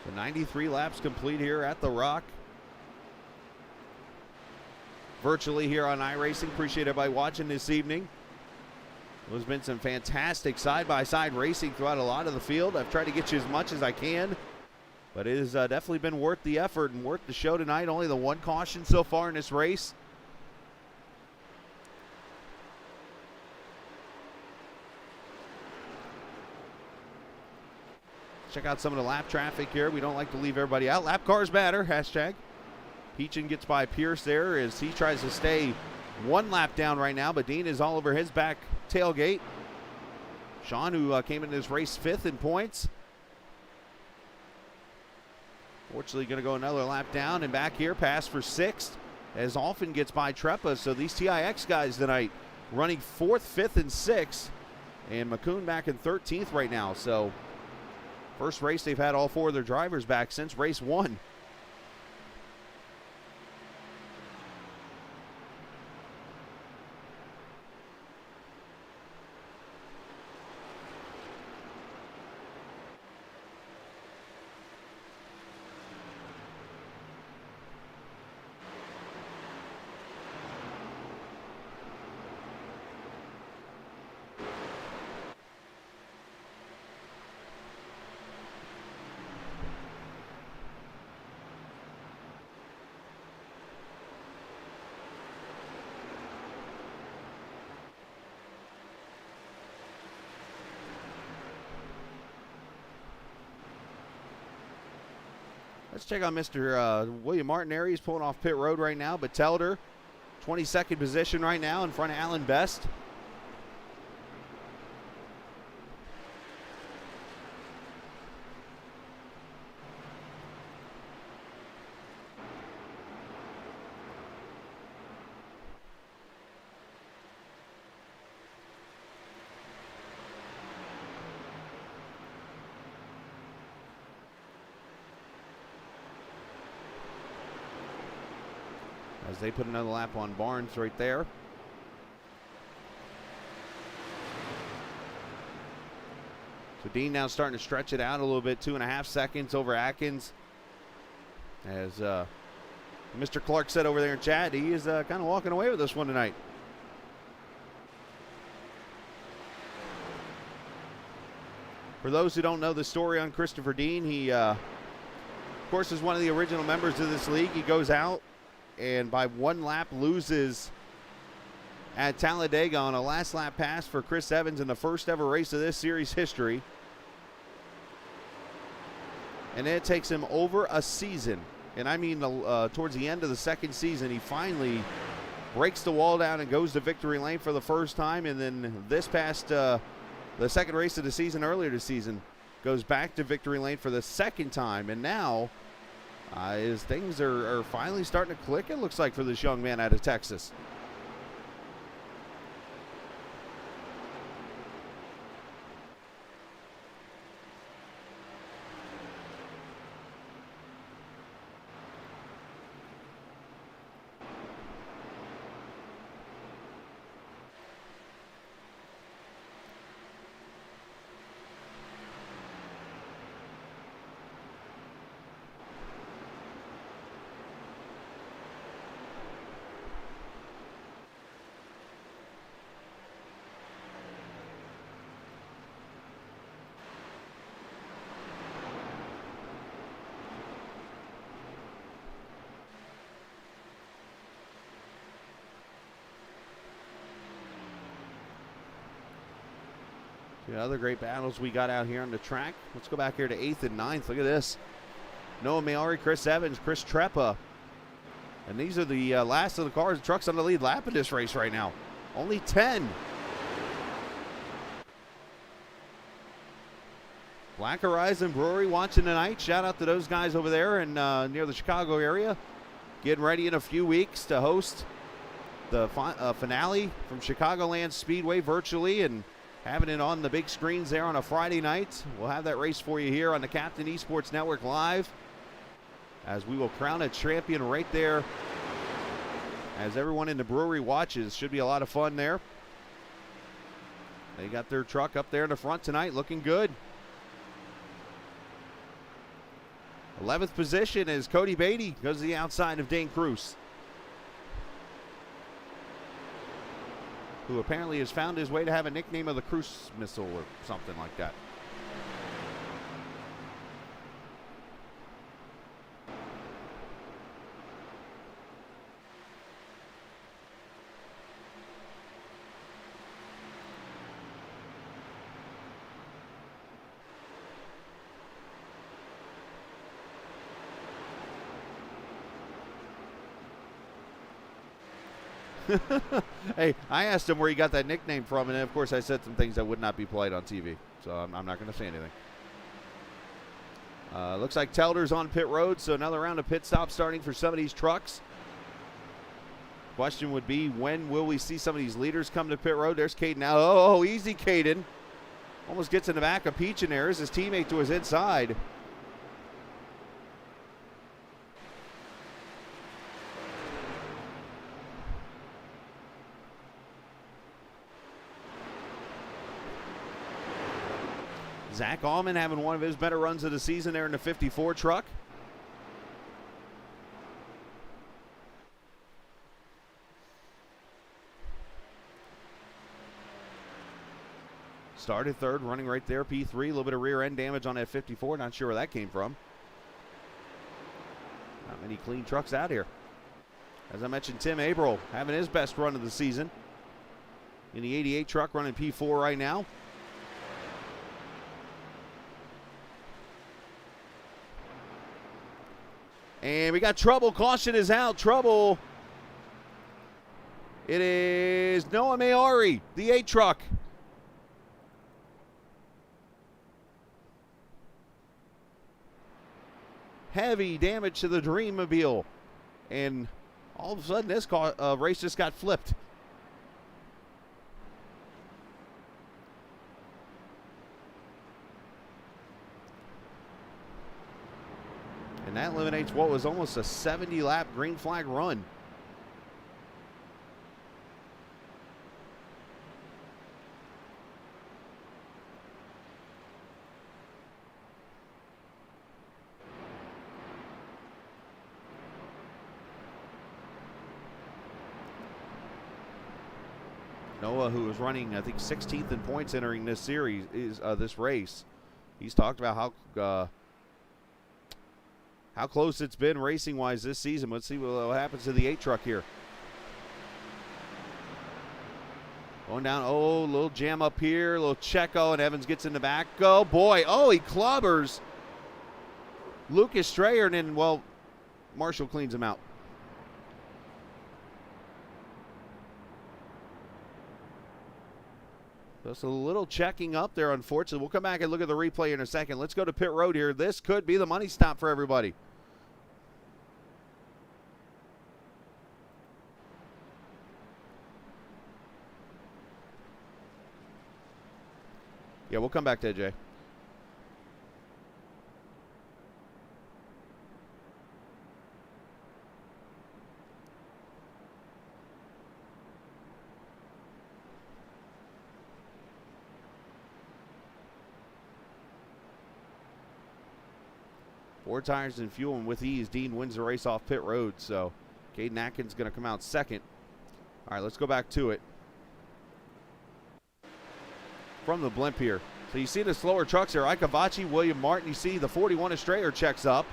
So 93 laps complete here at the Rock. Virtually here on iRacing. Appreciate everybody watching this evening. There's been some fantastic side-by-side racing throughout a lot of the field. I've tried to get you as much as I can, but it has definitely been worth the effort and worth the show tonight. Only the one caution so far in this race. Check out some of the lap traffic here. We don't like to leave everybody out. Lap cars matter, hashtag. Peachin gets by Pierce there as he tries to stay one lap down right now, but Dean is all over his back tailgate. Sean, who came into this race 5th in points. Fortunately, going to go another lap down and back here, pass for 6th as Alphen gets by Treppa. So these TIX guys tonight running 4th, 5th, and 6th. And McCoon back in 13th right now. So first race they've had all 4 of their drivers back since race 1. Let's check on Mr. William Martin there. He's pulling off pit road right now, but Telder, 22nd position right now in front of Alan Best. As they put another lap on Barnes right there. So Dean now starting to stretch it out a little bit, 2.5 seconds over Atkins. As Mr. Clark said over there in chat, he is kind of walking away with this one tonight. For those who don't know the story on Christopher Dean, he, of course, is one of the original members of this league. He goes out and by 1 lap loses at Talladega on a last lap pass for Chris Evans in the first ever race of this series history. And it takes him over a season, and I mean towards the end of the second season, he finally breaks the wall down and goes to victory lane for the first time. And then this past the second race of the season, earlier this season, goes back to victory lane for the second time. And now as things are finally starting to click, it looks like, for this young man out of Texas. The other great battles we got out here on the track. Let's go back here to 8th and 9th. Look at this. Noah Maori, Chris Evans, Chris Treppa. And these are the last of the cars and trucks on the lead lap in this race right now. Only 10. Black Horizon Brewery watching tonight. Shout out to those guys over there in near the Chicago area. Getting ready in a few weeks to host the finale from Chicagoland Speedway virtually and having it on the big screens there on a Friday night. We'll have that race for you here on the Captain Esports Network Live as we will crown a champion right there as everyone in the brewery watches. Should be a lot of fun there. They got their truck up there in the front tonight looking good. 11th position is Cody Beatty, goes to the outside of Dane Cruz, who apparently has found his way to have a nickname of the Cruise Missile or something like that. Hey, I asked him where he got that nickname from, and of course I said some things that would not be played on TV, so I'm not going to say anything. Looks like Telder's on pit road, so another round of pit stops starting for some of these trucks. Question would be, when will we see some of these leaders come to pit road? There's Caden now. Oh, easy, Caden. Almost gets in the back of Peach, and there's his teammate to his inside. Zach Allman having one of his better runs of the season there in the 54 truck. Started third, running right there, P3. A little bit of rear end damage on that 54. Not sure where that came from. Not many clean trucks out here. As I mentioned, Tim Averill having his best run of the season in the 88 truck, running P4 right now. And we got trouble. Caution is out. Trouble. It is Noah Mayari, the 8 truck. Heavy damage to the Dreammobile. And all of a sudden, this race just got flipped. And that eliminates what was almost a 70-lap green flag run. Noah, who was running, I think, 16th in points entering this series, this race. He's talked about how close it's been racing-wise this season. Let's see what happens to the 8 truck here. Going down, oh, little jam up here, little Checo, and Evans gets in the back. Oh, boy, oh, he clobbers Lucas Strayer, and then, well, Marshall cleans him out. Just a little checking up there, unfortunately. We'll come back and look at the replay in a second. Let's go to pit road here. This could be the money stop for everybody. Yeah, we'll come back to AJ. 4 tires and fuel, and with ease, Dean wins the race off pit road. So Caden Atkins going to come out second. All right, let's go back to it. From the blimp here. So you see the slower trucks here. Ikavachi, William Martin. You see the 41 Estrayer checks up.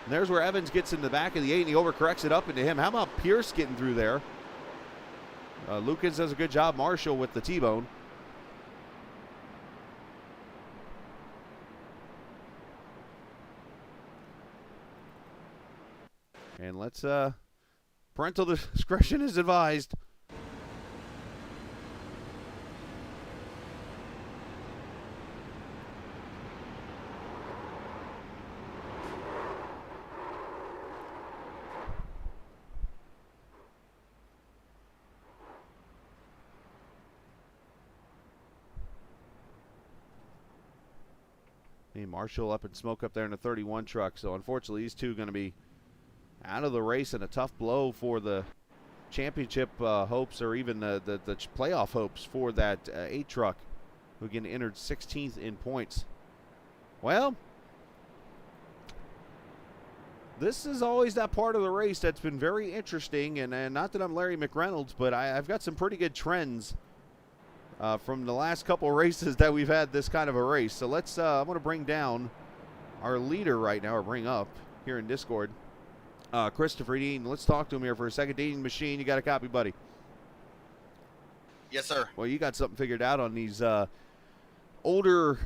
And there's where Evans gets in the back of the 8, and he overcorrects it up into him. How about Pierce getting through there? Lucas does a good job. Marshall with the T-bone. And let's, parental discretion is advised. Marshall up in smoke up there in the 31 truck. So unfortunately, these two going to be out of the race, and a tough blow for the championship hopes, or even the playoff hopes for that 8 truck, who again entered 16th in points. Well, this is always that part of the race that's been very interesting, and not that I'm Larry McReynolds, but I've got some pretty good trends from the last couple races that we've had this kind of a race. So let's, I'm going to bring down our leader right now, or bring up here in Discord, Christopher Dean. Let's talk to him here for a second. Dean Machine, you got a copy, buddy? Yes, sir. Well, you got something figured out on these older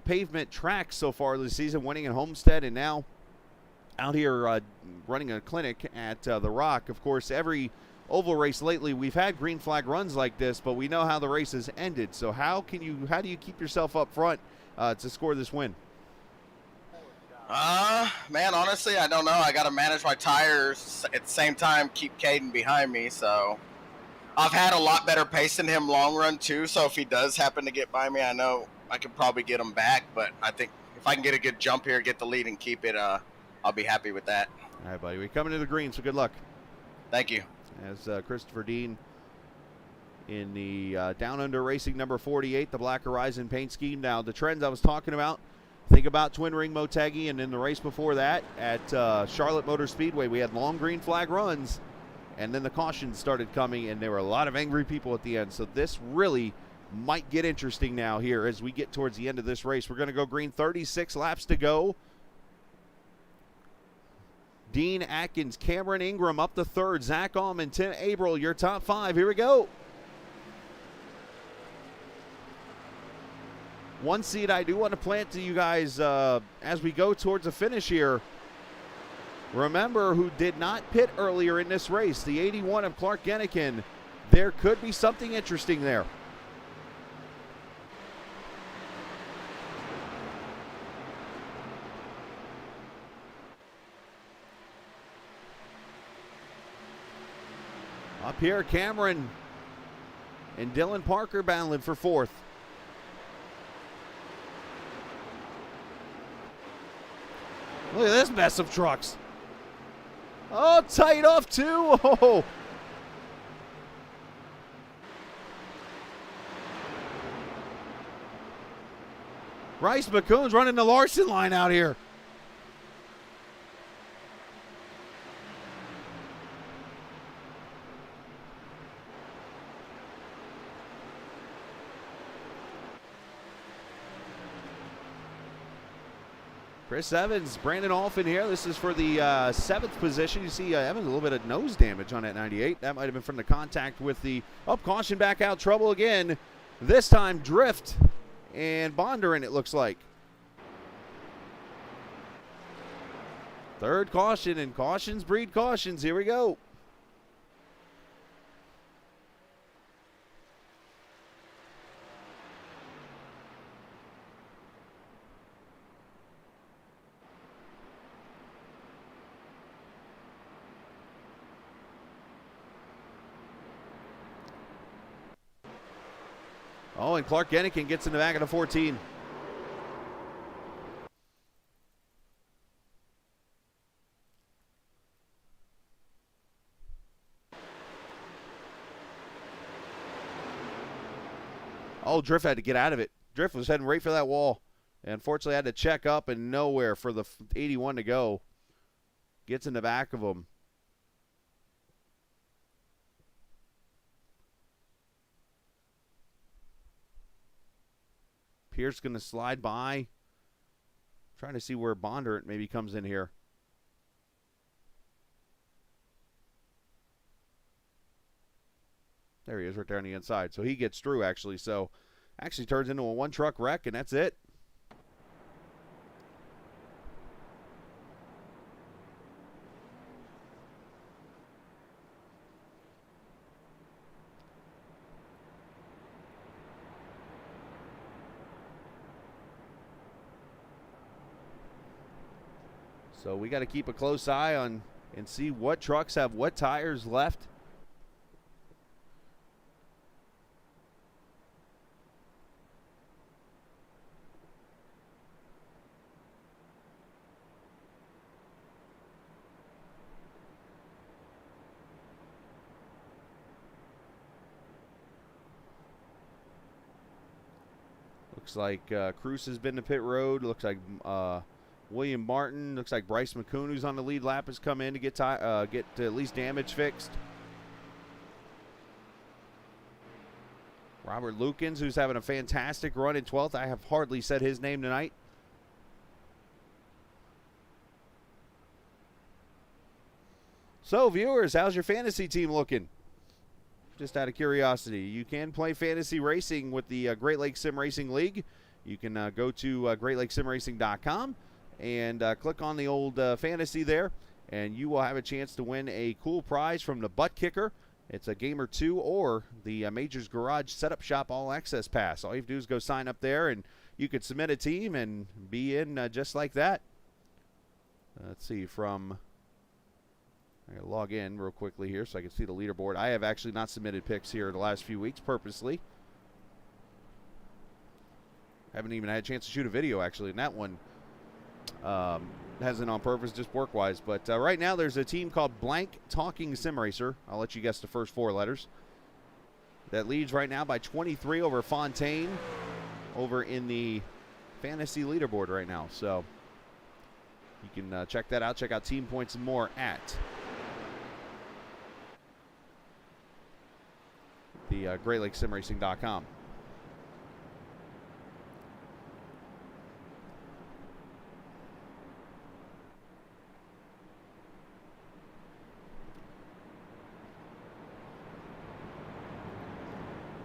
pavement tracks so far this season, winning at Homestead, and now out here running a clinic at the Rock. Of course, every oval race lately, we've had green flag runs like this, but we know how the race has ended. So how do you keep yourself up front to score this win? Man, honestly, I don't know. I got to manage my tires at the same time, keep Caden behind me. So I've had a lot better pace than him long run too. So if he does happen to get by me, I know I could probably get him back. But I think if I can get a good jump here, get the lead and keep it, I'll be happy with that. All right, buddy. We're coming to the green, so good luck. Thank you. As Christopher Dean in the Down Under Racing number 48, the Black Horizon paint scheme. Now, the trends I was talking about, think about Twin Ring Motegi, and in the race before that at Charlotte Motor Speedway, we had long green flag runs, and then the cautions started coming, and there were a lot of angry people at the end. So this really might get interesting now here as we get towards the end of this race. We're going to go green, 36 laps to go. Dean Atkins, Cameron Ingram up the third, Zach Allman, Tim Abril, your top 5. Here we go. One seed I do want to plant to you guys as we go towards the finish here. Remember who did not pit earlier in this race, the 81 of Clark Gennikin. There could be something interesting there. Up here, Cameron and Dylan Parker battling for fourth. Look at this mess of trucks. Oh, tight off too. Oh. Bryce McCoon's running the Larson line out here. Chris Evans, Brandon Alphin here. This is for the 7th position. You see Evans a little bit of nose damage on that 98. That might have been from the contact with the caution back out. Trouble again. This time drift and Bondurant, it looks like. Third caution, and cautions breed cautions. Here we go. Oh, and Clark Gennikin gets in the back of the 14. Oh, Drift had to get out of it. Drift was heading right for that wall. And unfortunately had to check up and nowhere for the 81 to go. Gets in the back of him. Pierce going to slide by. Trying to see where Bondurant maybe comes in here. There he is right there on the inside. So he gets through, actually. So actually turns into a one-truck wreck, and that's it. So we got to keep a close eye on and see what trucks have what tires left. Looks like Cruz has been to pit road. Looks like William Martin, looks like Bryce McCoon, who's on the lead lap, has come in to get at least damage fixed. Robert Lukens, who's having a fantastic run in 12th. I have hardly said his name tonight. So, viewers, how's your fantasy team looking? Just out of curiosity, you can play fantasy racing with the Great Lakes Sim Racing League. You can go to greatlakesimracing.com. and click on the old fantasy there, and you will have a chance to win a cool prize from the Butt Kicker. It's a Gamer 2 or the Majors Garage Setup Shop All Access Pass. All you have to do is go sign up there, and you could submit a team and be in just like that. Let's see, I gotta log in real quickly here so I can see the leaderboard. I have actually not submitted picks here the last few weeks purposely. Haven't even had a chance to shoot a video, actually, and that one hasn't on purpose, just work-wise. But right now there's a team called Blank Talking Sim Racer. I'll let you guess the first 4 letters. That leads right now by 23 over Fontaine over in the fantasy leaderboard right now. So you can check that out. Check out team points and more at the GreatLakesSimRacing.com.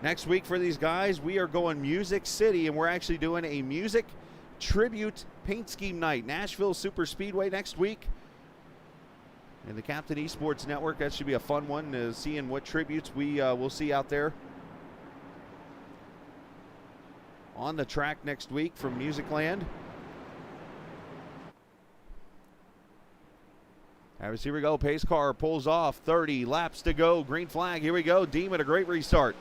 Next week for these guys, we are going Music City, and we're actually doing a music tribute paint scheme night. Nashville Super Speedway next week. And the Captain Esports Network, that should be a fun one, seeing what tributes we will see out there on the track next week from Musicland. Here we go. Pace car pulls off. 30 laps to go. Green flag. Here we go. Deem it a great restart.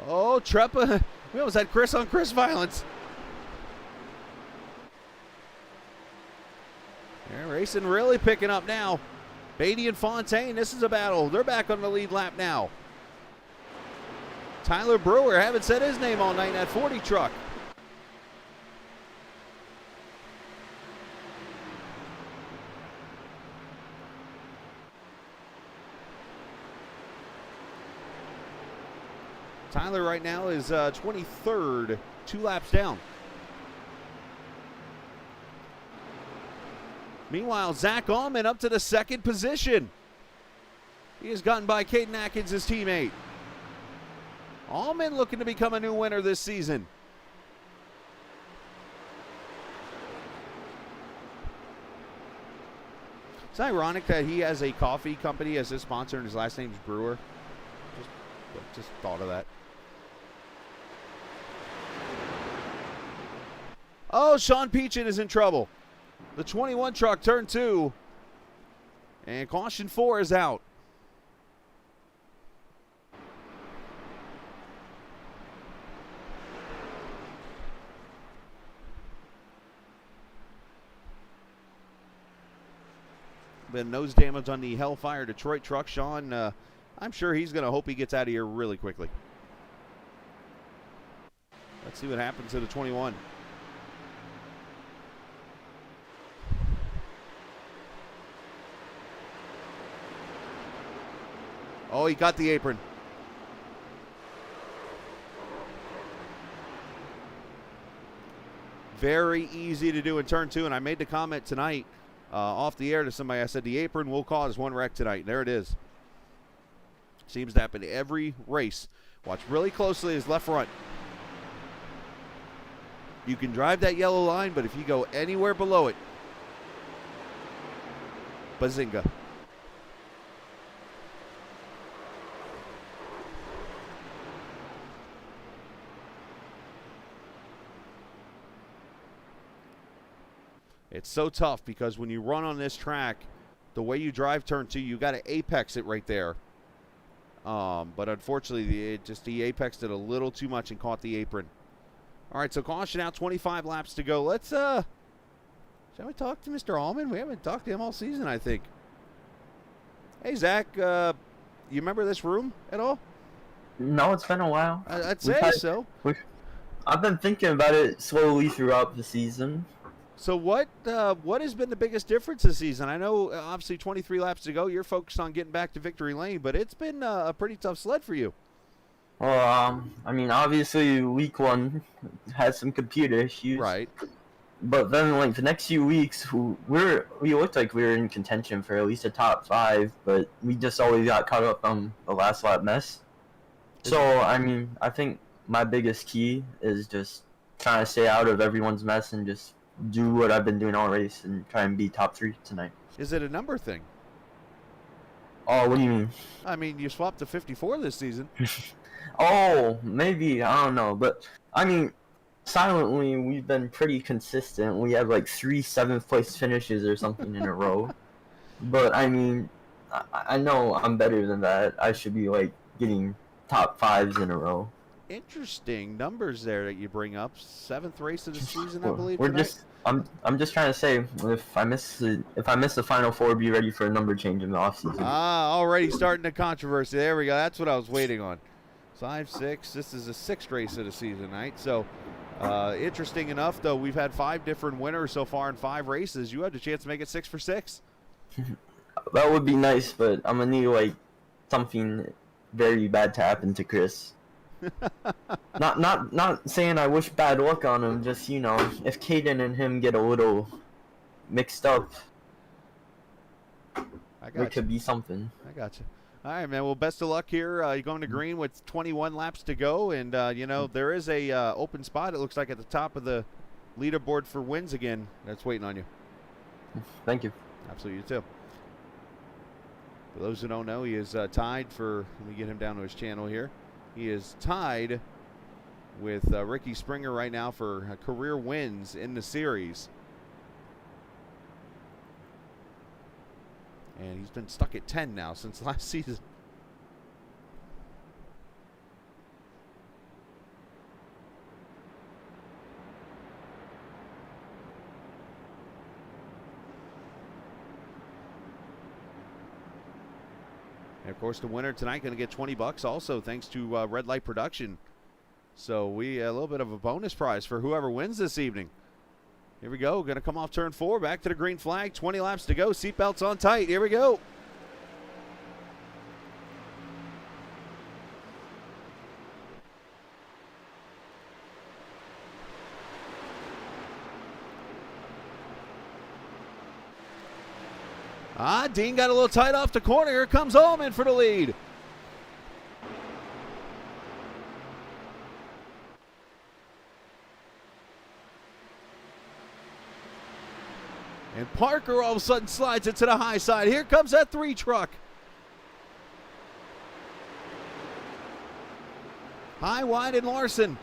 Oh, Treppa. We almost had Chris on Chris violence. They're racing really picking up now. Beatty and Fontaine, this is a battle. They're back on the lead lap now. Tyler Brewer, haven't said his name all night in that 40 truck. Tyler right now is 23rd, 2 laps down. Meanwhile, Zach Allman up to the 2nd position. He has gotten by Caden Atkins, his teammate. Allman looking to become a new winner this season. It's ironic that he has a coffee company as his sponsor and his last name's Brewer. Just thought of that. Oh, Sean Peachin is in trouble. The 21 truck, turn 2. And caution 4 is out. Been nose damage on the Hellfire Detroit truck. Sean, I'm sure he's going to hope he gets out of here really quickly. Let's see what happens to the 21. Oh, he got the apron. Very easy to do in turn 2, and I made the comment tonight off the air to somebody. I said the apron will cause one wreck tonight. There it is. Seems to happen every race. Watch really closely his left front. You can drive that yellow line, but if you go anywhere below it, bazinga. It's so tough because when you run on this track, the way you drive turn 2, you got to apex it right there. But unfortunately, he apexed it a little too much and caught the apron. All right, so caution out, 25 laps to go. Let's, shall we talk to Mr. Allman? We haven't talked to him all season, I think. Hey, Zach, you remember this room at all? No, it's been a while. I'd say so. I've been thinking about it slowly throughout the season. So what has been the biggest difference this season? I know, obviously, 23 laps to go. You're focused on getting back to victory lane, but it's been a pretty tough sled for you. Well, I mean, obviously, week 1 had some computer issues. Right. But then, like, the next few weeks, we looked like we were in contention for at least a top 5, but we just always got caught up on the last lap mess. So, I mean, I think my biggest key is just trying to stay out of everyone's mess and just do what I've been doing all race and try and be top 3 tonight. Is it a number thing? Oh, what do you mean? I mean, you swapped to 54 this season. Oh, maybe. I don't know. But, I mean, silently, we've been pretty consistent. We have, like, 3 7th-place finishes or something in a row. But, I mean, I know I'm better than that. I should be, like, getting top 5s in a row. Interesting numbers there that you bring up. 7th race of the season, I believe. I'm just trying to say, if I miss the final 4, be ready for a number change in the offseason. Already starting the controversy. There we go. That's what I was waiting on. 5, 6. This is the 6th race of the season, right? So, interesting enough, though, we've had 5 different winners so far in 5 races. You had a chance to make it 6 for 6. that would be nice, but I'm gonna need like something very bad to happen to Chris. Not saying I wish bad luck on him. Just if Caden and him get a little mixed up, there could be something. I got you. All right, man. Well, best of luck here. You're going to green with 21 laps to go, and there is a open spot. It looks like at the top of the leaderboard for wins again. That's waiting on you. Thank you. Absolutely, you too. For those who don't know, he is tied for. Let me get him down to his channel here. He is tied with Ricky Springer right now for career wins in the series. And he's been stuck at 10 now since last season. And of course, the winner tonight going to get $20 also, thanks to Red Light Production. So we a little bit of a bonus prize for whoever wins this evening. Here we go. Going to come off turn 4. Back to the green flag. 20 laps to go. Seatbelts on tight. Here we go. Dean got a little tight off the corner. Here comes Allman for the lead. And Parker all of a sudden slides it to the high side. Here comes that 3 truck. High, wide, and Larson.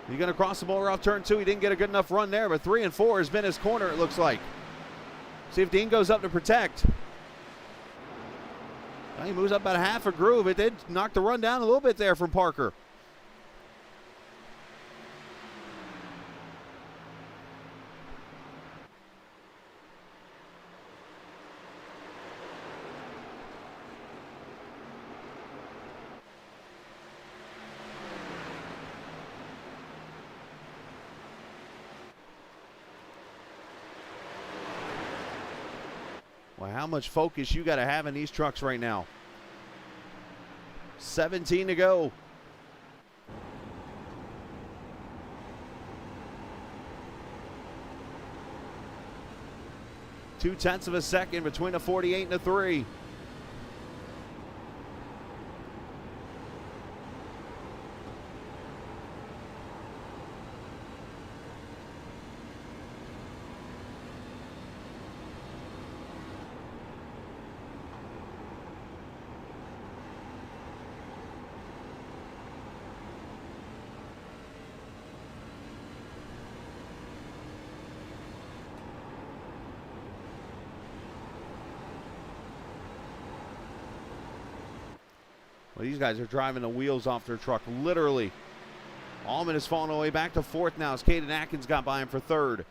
He's going to cross the mower off turn 2. He didn't get a good enough run there, but 3 and 4 has been his corner, it looks like. See if Dean goes up to protect. Well, he moves up about half a groove. It did knock the run down a little bit there from Parker. Well, how much focus you got to have in these trucks right now. 17 to go. Two-tenths of a second between a 48 and a 3. Well, these guys are driving the wheels off their truck, literally. Allman is falling away back to 4th now as Caden Atkins got by him for 3rd.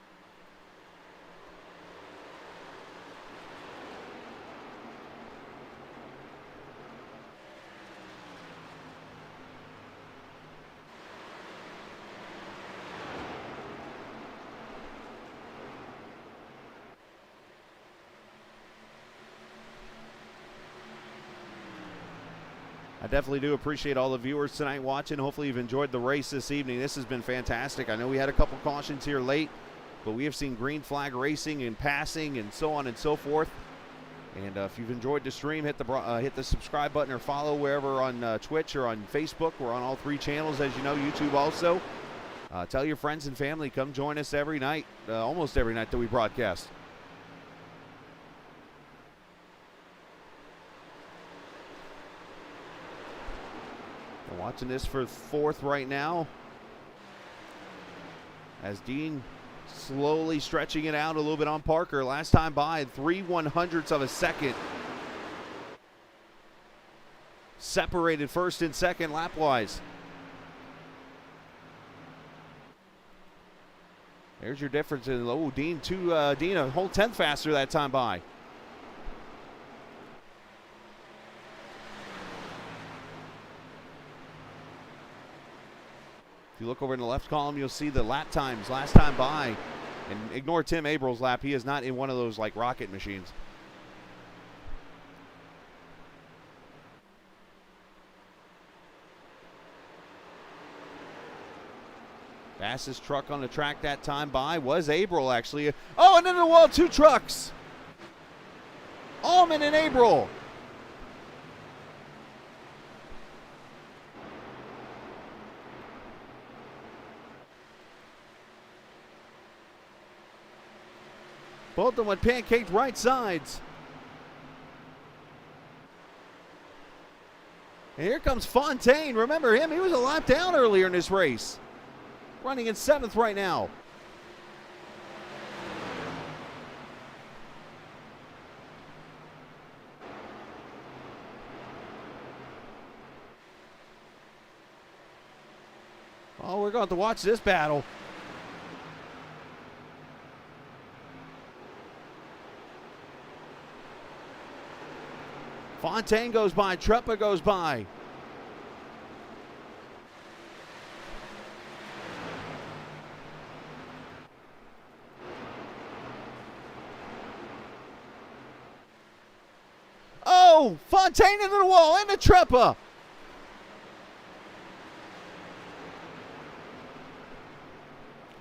I definitely do appreciate all the viewers tonight watching. Hopefully you've enjoyed the race this evening. This has been fantastic. I know we had a couple cautions here late, but we have seen green flag racing and passing and so on and so forth. And if you've enjoyed the stream, hit the subscribe button or follow wherever on Twitch or on Facebook. We're on all 3 channels, as you know, YouTube also. Tell your friends and family, come join us every night, almost every night that we broadcast. Watching this for 4th right now as Dean slowly stretching it out a little bit on Parker. Last time by 3/100ths of a second. Separated 1st and 2nd lap wise. There's your difference in Dean Dean a whole tenth faster that time by. If you look over in the left column, you'll see the lap times last time by. And ignore Tim Abrams' lap. He is not in one of those like rocket machines. Fastest truck on the track that time by was Abril, actually. Oh, and into the wall, 2 trucks. Allman and Abril. Both of them went pancaked right sides. And here comes Fontaine. Remember him? He was a lap down earlier in this race. Running in 7th right now. Oh, we're going to have to watch this battle. Fontaine goes by, Treppa goes by. Oh, Fontaine into the wall, into Treppa.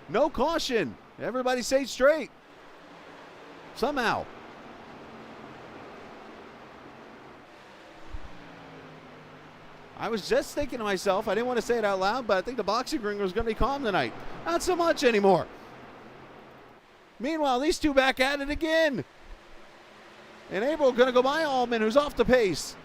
No caution. Everybody stayed straight. Somehow. I was just thinking to myself, I didn't want to say it out loud, but I think the boxing ring was going to be calm tonight. Not so much anymore. Meanwhile, these two back at it again. And Abril going to go by Allman, who's off the pace.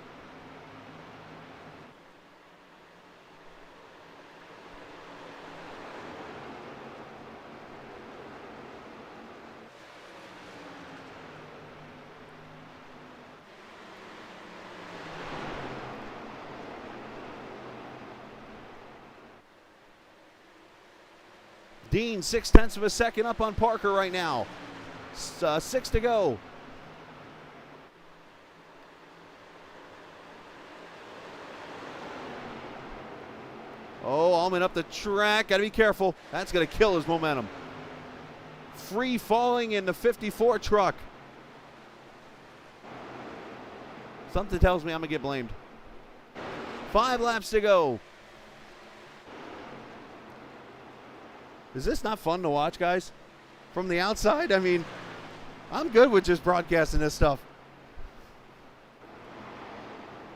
Dean, 0.6 of a second up on Parker right now. 6 to go. Oh, Allman up the track. Got to be careful. That's going to kill his momentum. Free falling in the 54 truck. Something tells me I'm going to get blamed. 5 laps to go. Is this not fun to watch, guys? From the outside? I mean, I'm good with just broadcasting this stuff.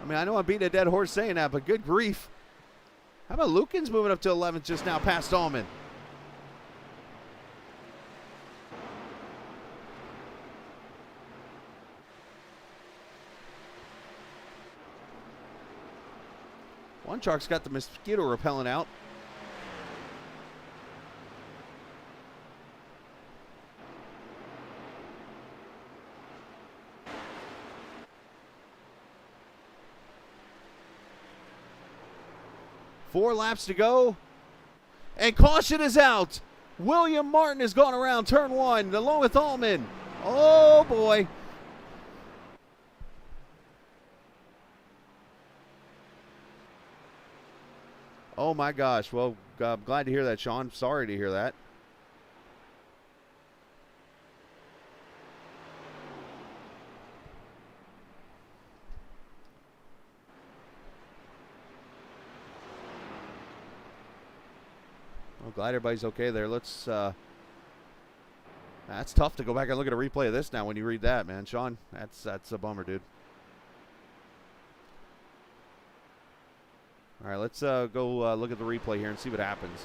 I mean, I know I'm beating a dead horse saying that, but good grief. How about Lukens moving up to 11th just now past Allman? One truck's got the mosquito repellent out. Four laps to go. And caution is out. William Martin has gone around turn 1 along with Allman. Oh, boy. Oh, my gosh. Well, I'm glad to hear that, Sean. Sorry to hear that. I'm glad everybody's okay there. Let's, that's tough to go back and look at a replay of this now when you read that, man. Sean, that's a bummer, dude. All right, let's go look at the replay here and see what happens.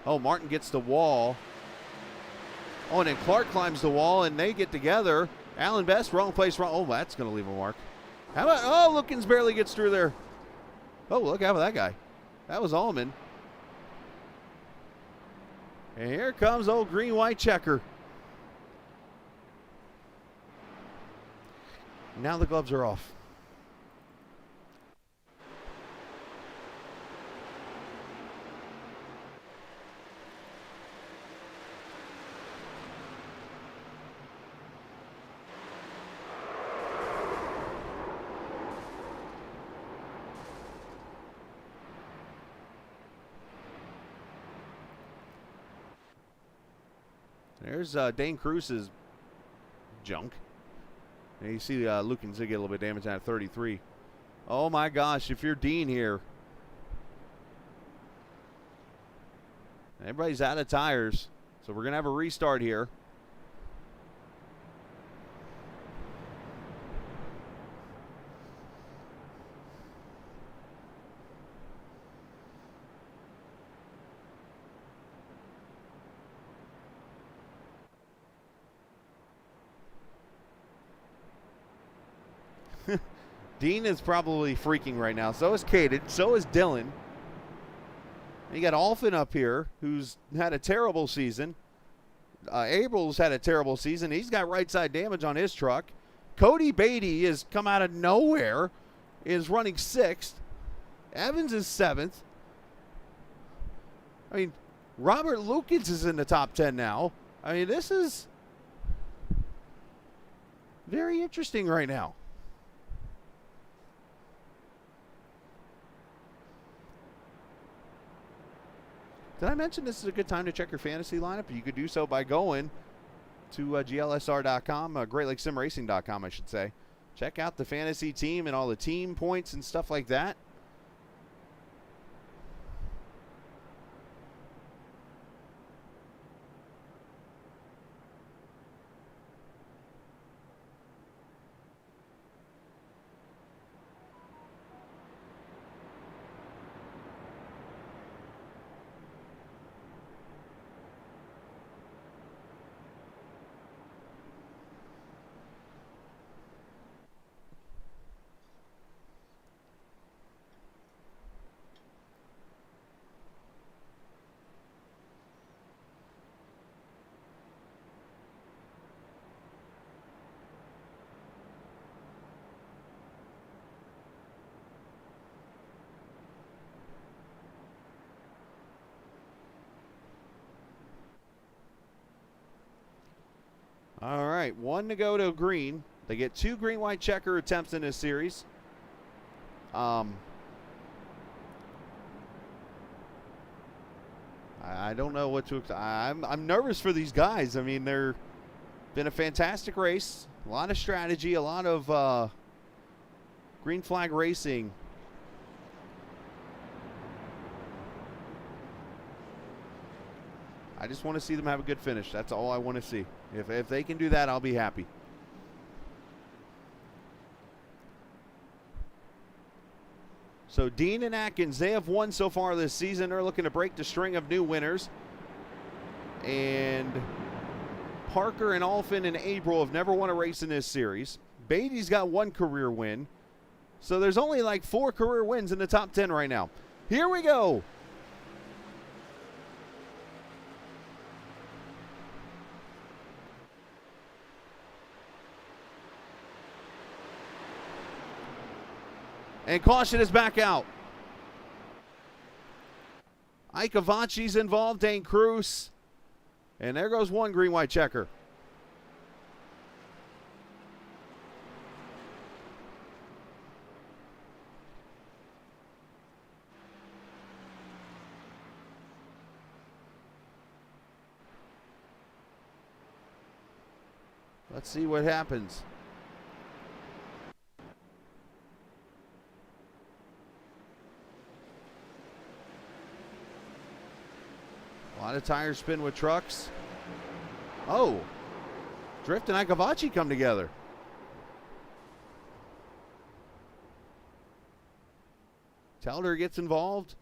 Oh, Martin gets the wall. Oh, and then Clark climbs the wall, and they get together. Alan Best, wrong place, wrong. Oh, that's going to leave a mark. How about, oh, Lukens barely gets through there. Oh, look out for that guy. That was Allman. And here comes old green-white checker. Now the gloves are off. – There's Dane Cruz's junk. And you see Lucan Zig get a little bit damaged at 33. Oh my gosh, if you're Dean here. Everybody's out of tires. So we're going to have a restart here. Dean is probably freaking right now. So is Caden. So is Dylan. You got Alfin up here, who's had a terrible season. Abel's had a terrible season. He's got right side damage on his truck. Cody Beatty has come out of nowhere, is running 6th. Evans is 7th. I mean, Robert Lukens is in the top 10 now. I mean, this is very interesting right now. Did I mention this is a good time to check your fantasy lineup? You could do so by going to GLSR.com, GreatLakesSimRacing.com, I should say. Check out the fantasy team and all the team points and stuff like that. All right, 1 to go to green. They get 2 green-white checker attempts in this series. I don't know what to expect. I'm nervous for these guys. I mean, they're been a fantastic race. A lot of strategy, a lot of green flag racing. I just want to see them have a good finish. That's all I want to see. If they can do that, I'll be happy. So Dean and Atkins, they have won so far this season. They're looking to break the string of new winners. And Parker and Alfin and April have never won a race in this series. Beatty's got 1 career win. So there's only like 4 career wins in the top 10 right now. Here we go. And caution is back out. Ike Avachi's involved, Dane Cruz. And there goes 1 green-white checker. Let's see what happens. A lot of tire spin with trucks. Oh, Drift and Ikavachi come together. Telder gets involved.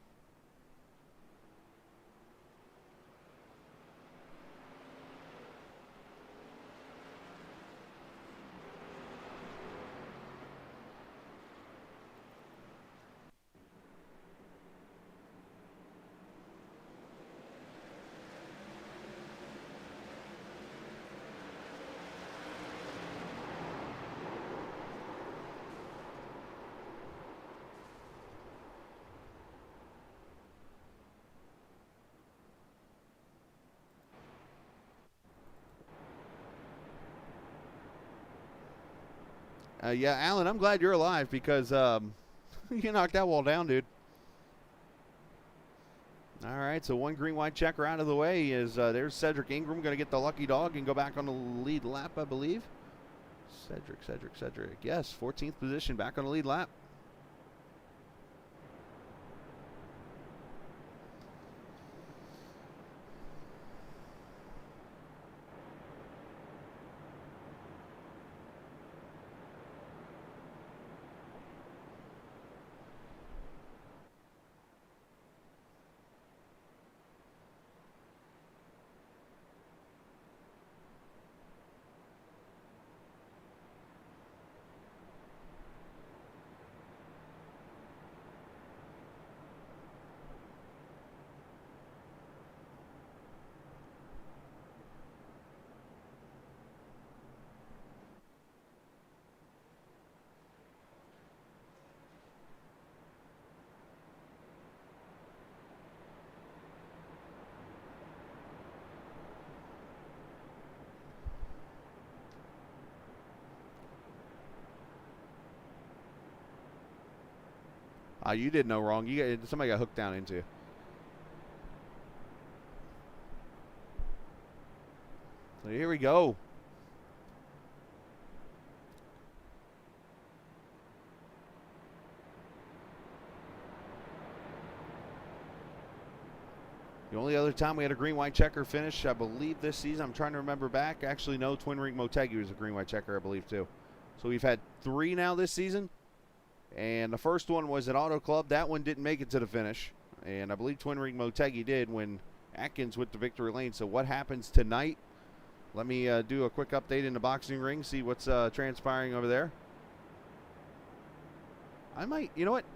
Yeah, Alan, I'm glad you're alive because you knocked that wall down, dude. All right, so one green white checker out of the way is there's Cedric Ingram going to get the lucky dog and go back on the lead lap, I believe. Cedric. Yes, 14th position, back on the lead lap. You did no wrong. Somebody got hooked down into you. So here we go. The only other time we had a green-white checker finish, I believe, this season, I'm trying to remember back. Actually, no, Twin Ring Motegi was a green-white checker, I believe, too. So we've had 3 now this season. And the first one was at Auto Club. That one didn't make it to the finish. And I believe Twin Ring Motegi did when Atkins went to victory lane. So what happens tonight? Let me do a quick update in the boxing ring, see what's transpiring over there. I might, you know what?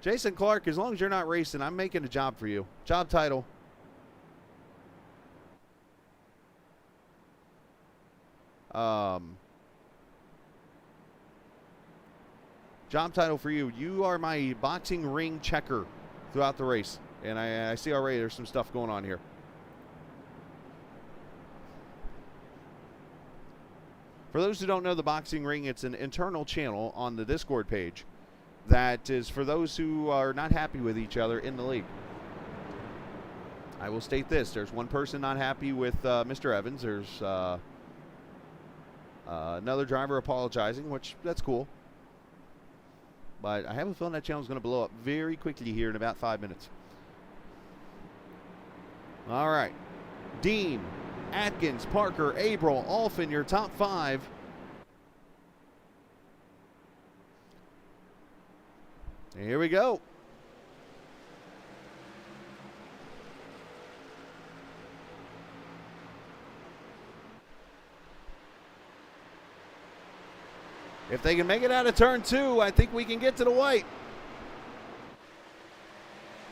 Jason Clark, as long as you're not racing, I'm making a job for you. Job title. Job title for you. You are my boxing ring checker throughout the race. And I see already there's some stuff going on here. For those who don't know the boxing ring, it's an internal channel on the Discord page that is for those who are not happy with each other in the league. I will state this. There's one person not happy with Mr. Evans. There's another driver apologizing, which that's cool. But I have a feeling that channel is going to blow up very quickly here in about 5 minutes. All right. Dean, Atkins, Parker, Abril, Alfin, your top 5. Here we go. If they can make it out of turn 2, I think we can get to the white.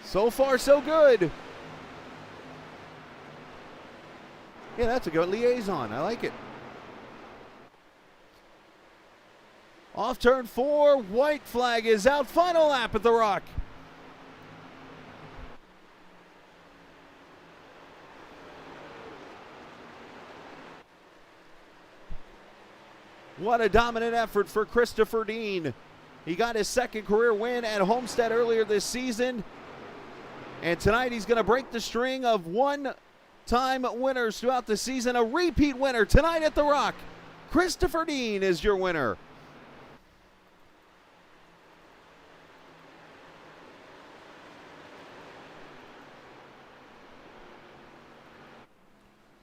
So far, so good. Yeah, that's a good liaison. I like it. Off turn 4, white flag is out. Final lap at the Rock. What a dominant effort for Christopher Dean. He got his second career win at Homestead earlier this season. And tonight he's going to break the string of one-time winners throughout the season. A repeat winner tonight at the Rock. Christopher Dean is your winner.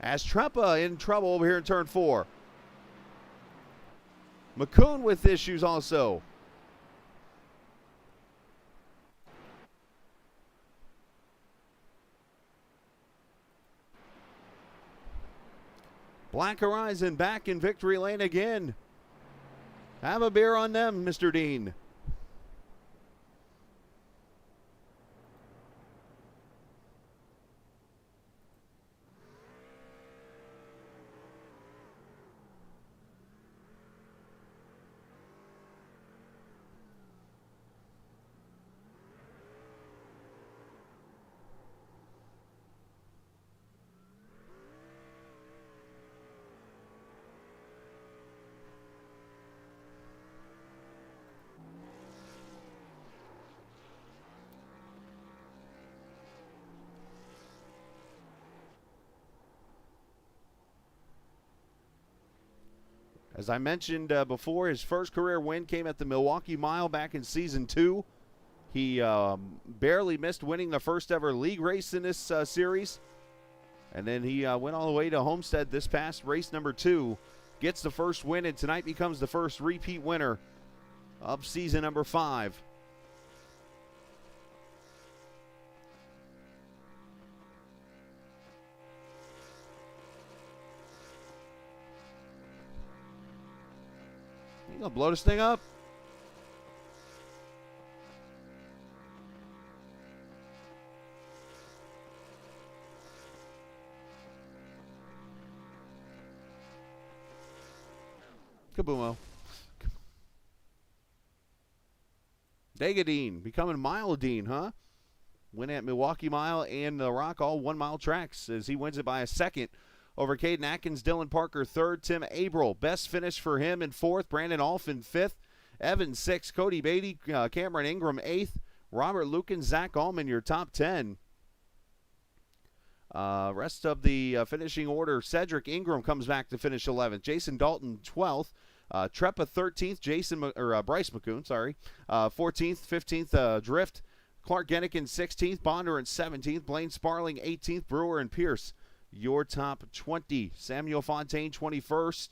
As Treppa in trouble over here in turn 4. McCoon with issues also. Black Horizon back in victory lane again. Have a beer on them, Mr. Dean. As I mentioned before, his first career win came at the Milwaukee Mile back in Season 2. He barely missed winning the first ever league race in this series. And then he went all the way to Homestead this past race number 2. Gets the first win, and tonight becomes the first repeat winner of season number 5. You gonna blow this thing up? Kaboomo. Degadine becoming Miledine, huh? Win at Milwaukee Mile and the Rock, all 1 mile tracks, as he wins it by a second over Caden Atkins. Dylan Parker third. Tim Averill, best finish for him in fourth. Brandon Alphin fifth. Evan sixth. Cody Beatty, Cameron Ingram eighth. Robert Lucan, Zach Allman, your top 10. Rest of the finishing order, Cedric Ingram comes back to finish 11th. Jason Dalton 12th. Trepa 13th. Bryce McCoon, sorry. 14th. 15th, Drift. Clark Gennikin 16th. Bonder in 17th. Blaine Sparling 18th. Brewer and Pierce, your top 20. Samuel Fontaine 21st.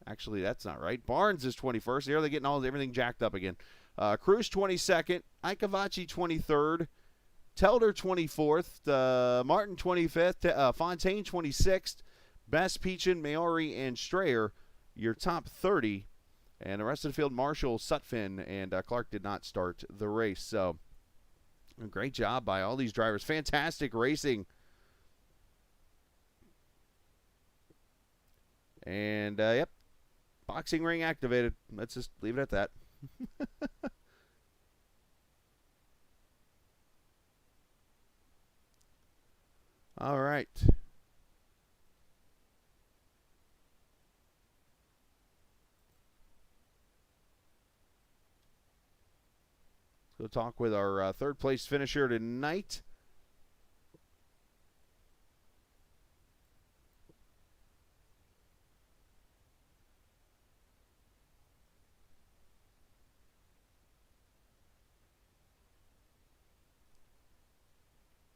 Actually, that's not right. Barnes is 21st. Here they're getting everything jacked up again. Cruz 22nd. Ikavachi 23rd. Telder 24th. Martin 25th. Fontaine 26th. Best, Peachin, Maori, and Strayer, your top 30. And the rest of the field, Marshall, Sutphin, and Clark did not start the race. So, a great job by all these drivers. Fantastic racing. And, yep, boxing ring activated. Let's just leave it at that. All right. We'll talk with our third place finisher tonight.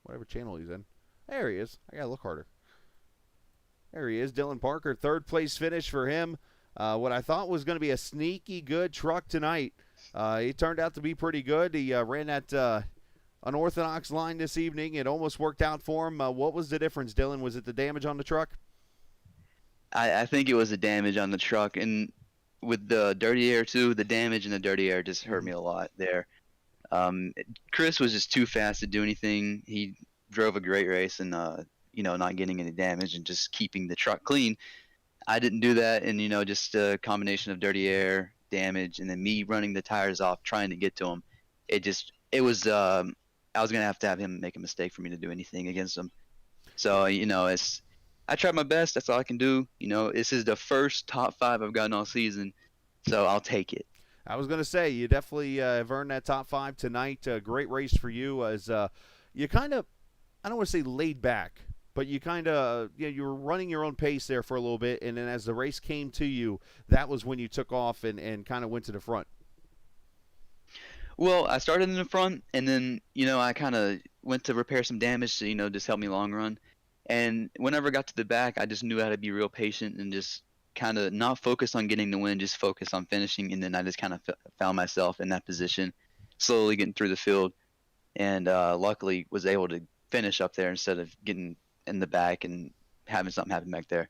Whatever channel he's in. There he is. I gotta look harder. There he is, Dylan Parker. Third place finish for him. What I thought was going to be a sneaky good truck tonight. He turned out to be pretty good. He ran that unorthodox line this evening. It almost worked out for him. What was the difference, Dylan? Was it the damage on the truck? I think it was the damage on the truck. And with the dirty air, too, the damage in the dirty air just hurt me a lot there. Chris was just too fast to do anything. He drove a great race and, not getting any damage and just keeping the truck clean. I didn't do that, and, just a combination of dirty air, damage, and then me running the tires off trying to get to him. I was going to have him make a mistake for me to do anything against him. So, I tried my best. That's all I can do. This is the first top 5 I've gotten all season, so I'll take it. I was going to say, you definitely have earned that top 5 tonight. Great race for you as you kind of, I don't want to say laid back, but you kind of, you were running your own pace there for a little bit, and then as the race came to you, that was when you took off and kind of went to the front. Well, I started in the front, and then, I kind of went to repair some damage to, just help me long run. And whenever I got to the back, I just knew how to be real patient and just kind of not focus on getting the win, just focus on finishing. And then I just kind of found myself in that position, slowly getting through the field, and luckily was able to finish up there instead of getting in the back and having something happen back there.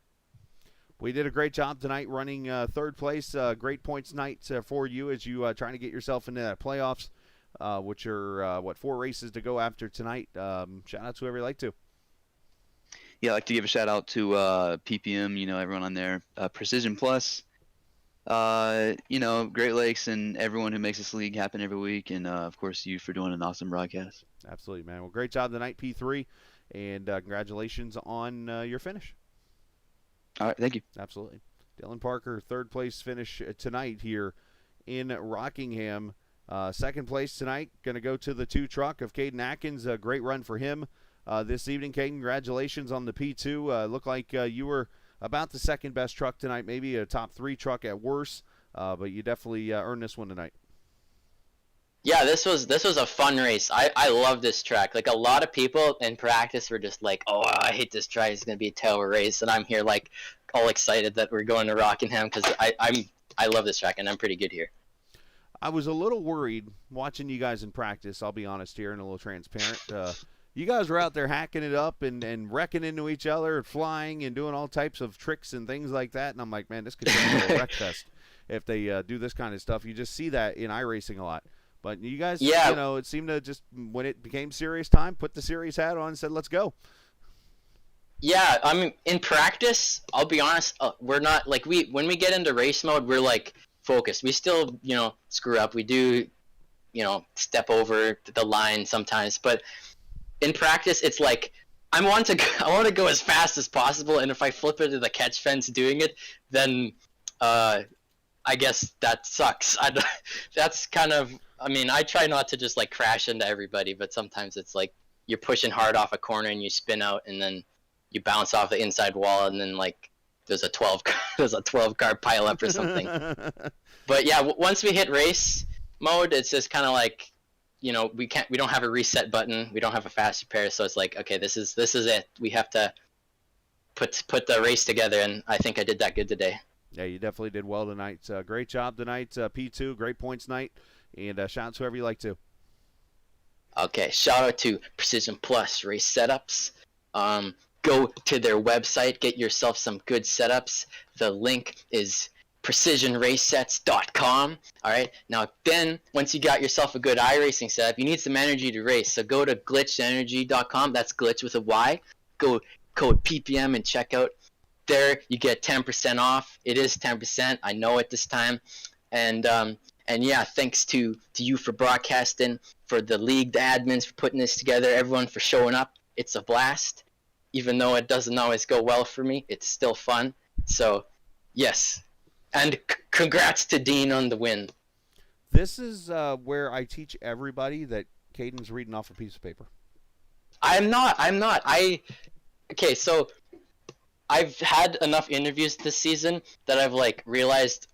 We did a great job tonight running third place. Great points night for you as you trying to get yourself into that playoffs, which are, 4 races to go after tonight. Shout out to whoever you like to. Yeah, I'd like to give a shout out to PPM, everyone on there, Precision Plus, Great Lakes, and everyone who makes this league happen every week, and of course you for doing an awesome broadcast. Absolutely, man. Well, great job tonight, P3, and congratulations on your finish. All right, thank you. Absolutely. Dylan Parker, third place finish tonight here in Rockingham. Second place tonight, going to go to the 2 truck of Caden Atkins. A great run for him this evening. Caden, congratulations on the P2. Looked like you were about the second best truck tonight, maybe a top 3 truck at worst, but you definitely earned this one tonight. Yeah, this was a fun race. I love this track. Like, a lot of people in practice were just like, "Oh, I hate this track. It's gonna be a terrible race," and I'm here like all excited that we're going to Rockingham because I love this track and I'm pretty good here. I was a little worried watching you guys in practice. I'll be honest here and a little transparent. You guys were out there hacking it up and wrecking into each other, and flying and doing all types of tricks and things like that. And I'm like, man, this could be a little wreck fest if they do this kind of stuff. You just see that in iRacing a lot. But you guys, Yeah. you know, it seemed to just, when it became serious time, put the serious hat on and said, let's go. Yeah, I mean, in practice, I'll be honest, we're not like when we get into race mode, we're like focused. We still, screw up. We do, step over the line sometimes, but in practice, it's like I want to go as fast as possible, and if I flip into the catch fence doing it, then I guess that sucks. That's kind of, I mean, I try not to just like crash into everybody, but sometimes it's like you're pushing hard off a corner and you spin out, and then you bounce off the inside wall, and then like there's a 12 car pile up or something. But yeah, once we hit race mode, it's just kind of like, we don't have a reset button, we don't have a fast repair, so it's like, okay, this is it. We have to put the race together, and I think I did that good today. Yeah, you definitely did well tonight. Great job tonight, P2. Great points night, and shout out to whoever you like to. Okay, shout out to Precision Plus Race Setups. Go to their website, get yourself some good setups. The link is precisionracesets.com. All right, now then, once you got yourself a good iRacing setup, you need some energy to race. So go to glitchenergy.com. That's glitch with a Y. Go code PPM and check out. There you get 10% off. It is 10%. I know it this time. And yeah, thanks to you for broadcasting, for the league, the admins for putting this together, everyone for showing up. It's a blast. Even though it doesn't always go well for me, it's still fun. So, yes. And congrats to Dean on the win. This is where I teach everybody that Caden's reading off a piece of paper. I'm not. Okay, so I've had enough interviews this season that I've like realized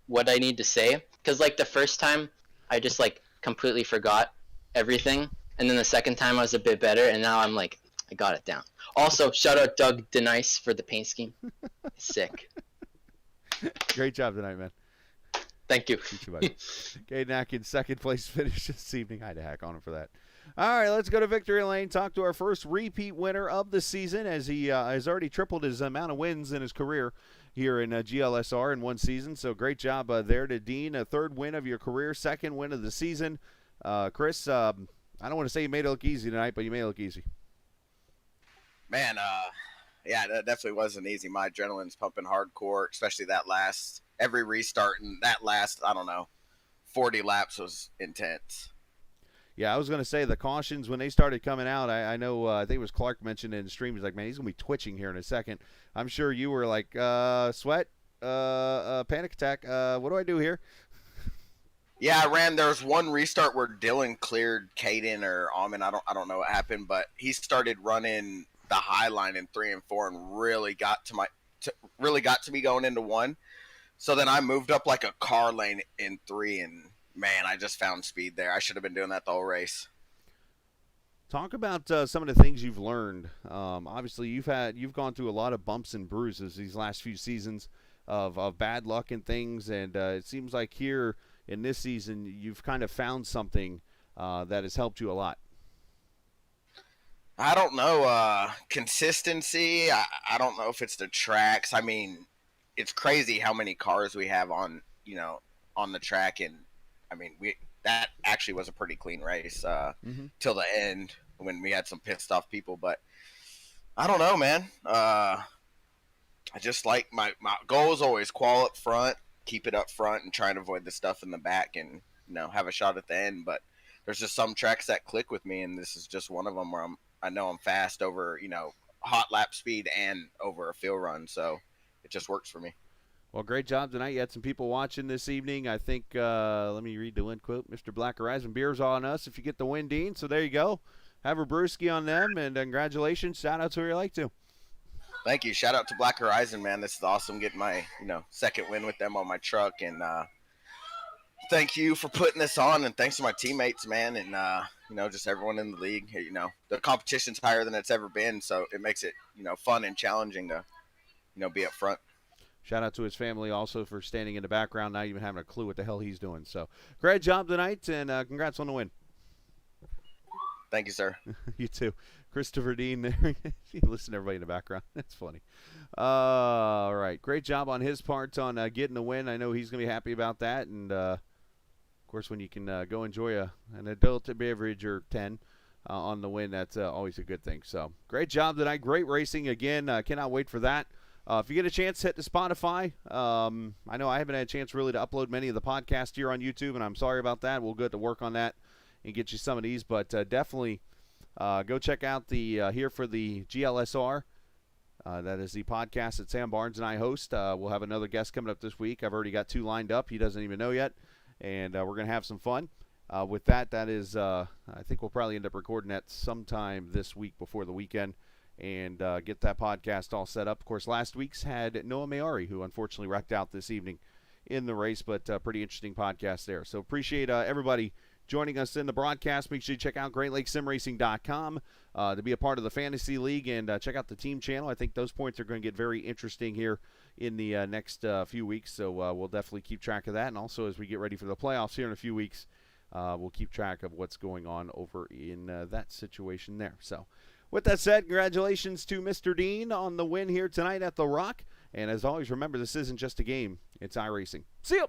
what I need to say. Because like the first time, I just like completely forgot everything, and then the second time I was a bit better, and now I'm like, I got it down. Also, shout out Doug Denice for the paint scheme. Sick. Great job tonight, man. Thank you. Thank you, buddy. Caden Atkins, second place finish this evening. I had to hack on him for that. All right, let's go to victory lane. Talk to our first repeat winner of the season, as he has already tripled his amount of wins in his career here in GLSR in one season. So great job there to Dean. A third win of your career, second win of the season. Chris, I don't want to say you made it look easy tonight, but you made it look easy. Man, yeah, that definitely wasn't easy. My adrenaline's pumping hardcore, especially every restart, and that last, I don't know, 40 laps was intense. Yeah, I was going to say the cautions, when they started coming out, I know, I think it was Clark mentioned in the stream, he's like, man, he's going to be twitching here in a second. I'm sure you were like, sweat, panic attack, what do I do here? Yeah, there was one restart where Dylan cleared Caden or Allman. I don't know what happened, but he started running the high line in 3 and 4 and really got to me going into 1. So then I moved up like a car lane in 3, and man, I just found speed there. I should have been doing that the whole race. Talk about some of the things you've learned. Obviously, you've gone through a lot of bumps and bruises these last few seasons of bad luck and things, and it seems like here in this season you've kind of found something that has helped you a lot. I don't know. Consistency. I don't know if it's the tracks. I mean, it's crazy how many cars we have on the track, and I mean that actually was a pretty clean race till the end when we had some pissed off people. But I don't know, man. I just like my goal is always qual up front, keep it up front, and try and avoid the stuff in the back, and have a shot at the end. But there's just some tracks that click with me, and this is just one of them where I know I'm fast over hot lap speed and over a field run, so it just works for me. Well, great job tonight. You had some people watching this evening. I think, let me read the win quote. Mr. Black Horizon, beer's on us if you get the win, Dean. So there you go. Have a brewski on them, and congratulations. Shout out to who you like to. Thank you. Shout out to Black Horizon, man. This is awesome. Getting my second win with them on my truck, and thank you for putting this on, and thanks to my teammates, man, and just everyone in the league. The competition's higher than it's ever been, so it makes it fun and challenging to be up front. Shout out to his family also for standing in the background, not even having a clue what the hell he's doing. So great job tonight, and congrats on the win. Thank you, sir. You too. Christopher Dean there. You listen to everybody in the background. That's funny. All right. Great job on his part on getting the win. I know he's going to be happy about that. And, of course, when you can go enjoy an adult beverage or 10 on the win, that's always a good thing. So great job tonight. Great racing. Again, cannot wait for that. If you get a chance, hit the Spotify. I know I haven't had a chance really to upload many of the podcasts here on YouTube, and I'm sorry about that. We'll get to work on that and get you some of these. But definitely go check out the Here for the GLSR. That is the podcast that Sam Barnes and I host. We'll have another guest coming up this week. I've already got 2 lined up. He doesn't even know yet. And we're going to have some fun. With that is, I think we'll probably end up recording that sometime this week before the weekend and get that podcast all set up. Of course, last week's had Noah Mayari, who unfortunately wrecked out this evening in the race, but pretty interesting podcast there. So appreciate everybody joining us in the broadcast. Make sure you check out GreatLakesSimRacing.com to be a part of the Fantasy League and check out the team channel. I think those points are going to get very interesting here in the next few weeks, so we'll definitely keep track of that. And also, as we get ready for the playoffs here in a few weeks, we'll keep track of what's going on over in that situation there. So with that said, congratulations to Mr. Dean on the win here tonight at the Rock. And as always, remember, this isn't just a game. It's iRacing. See you!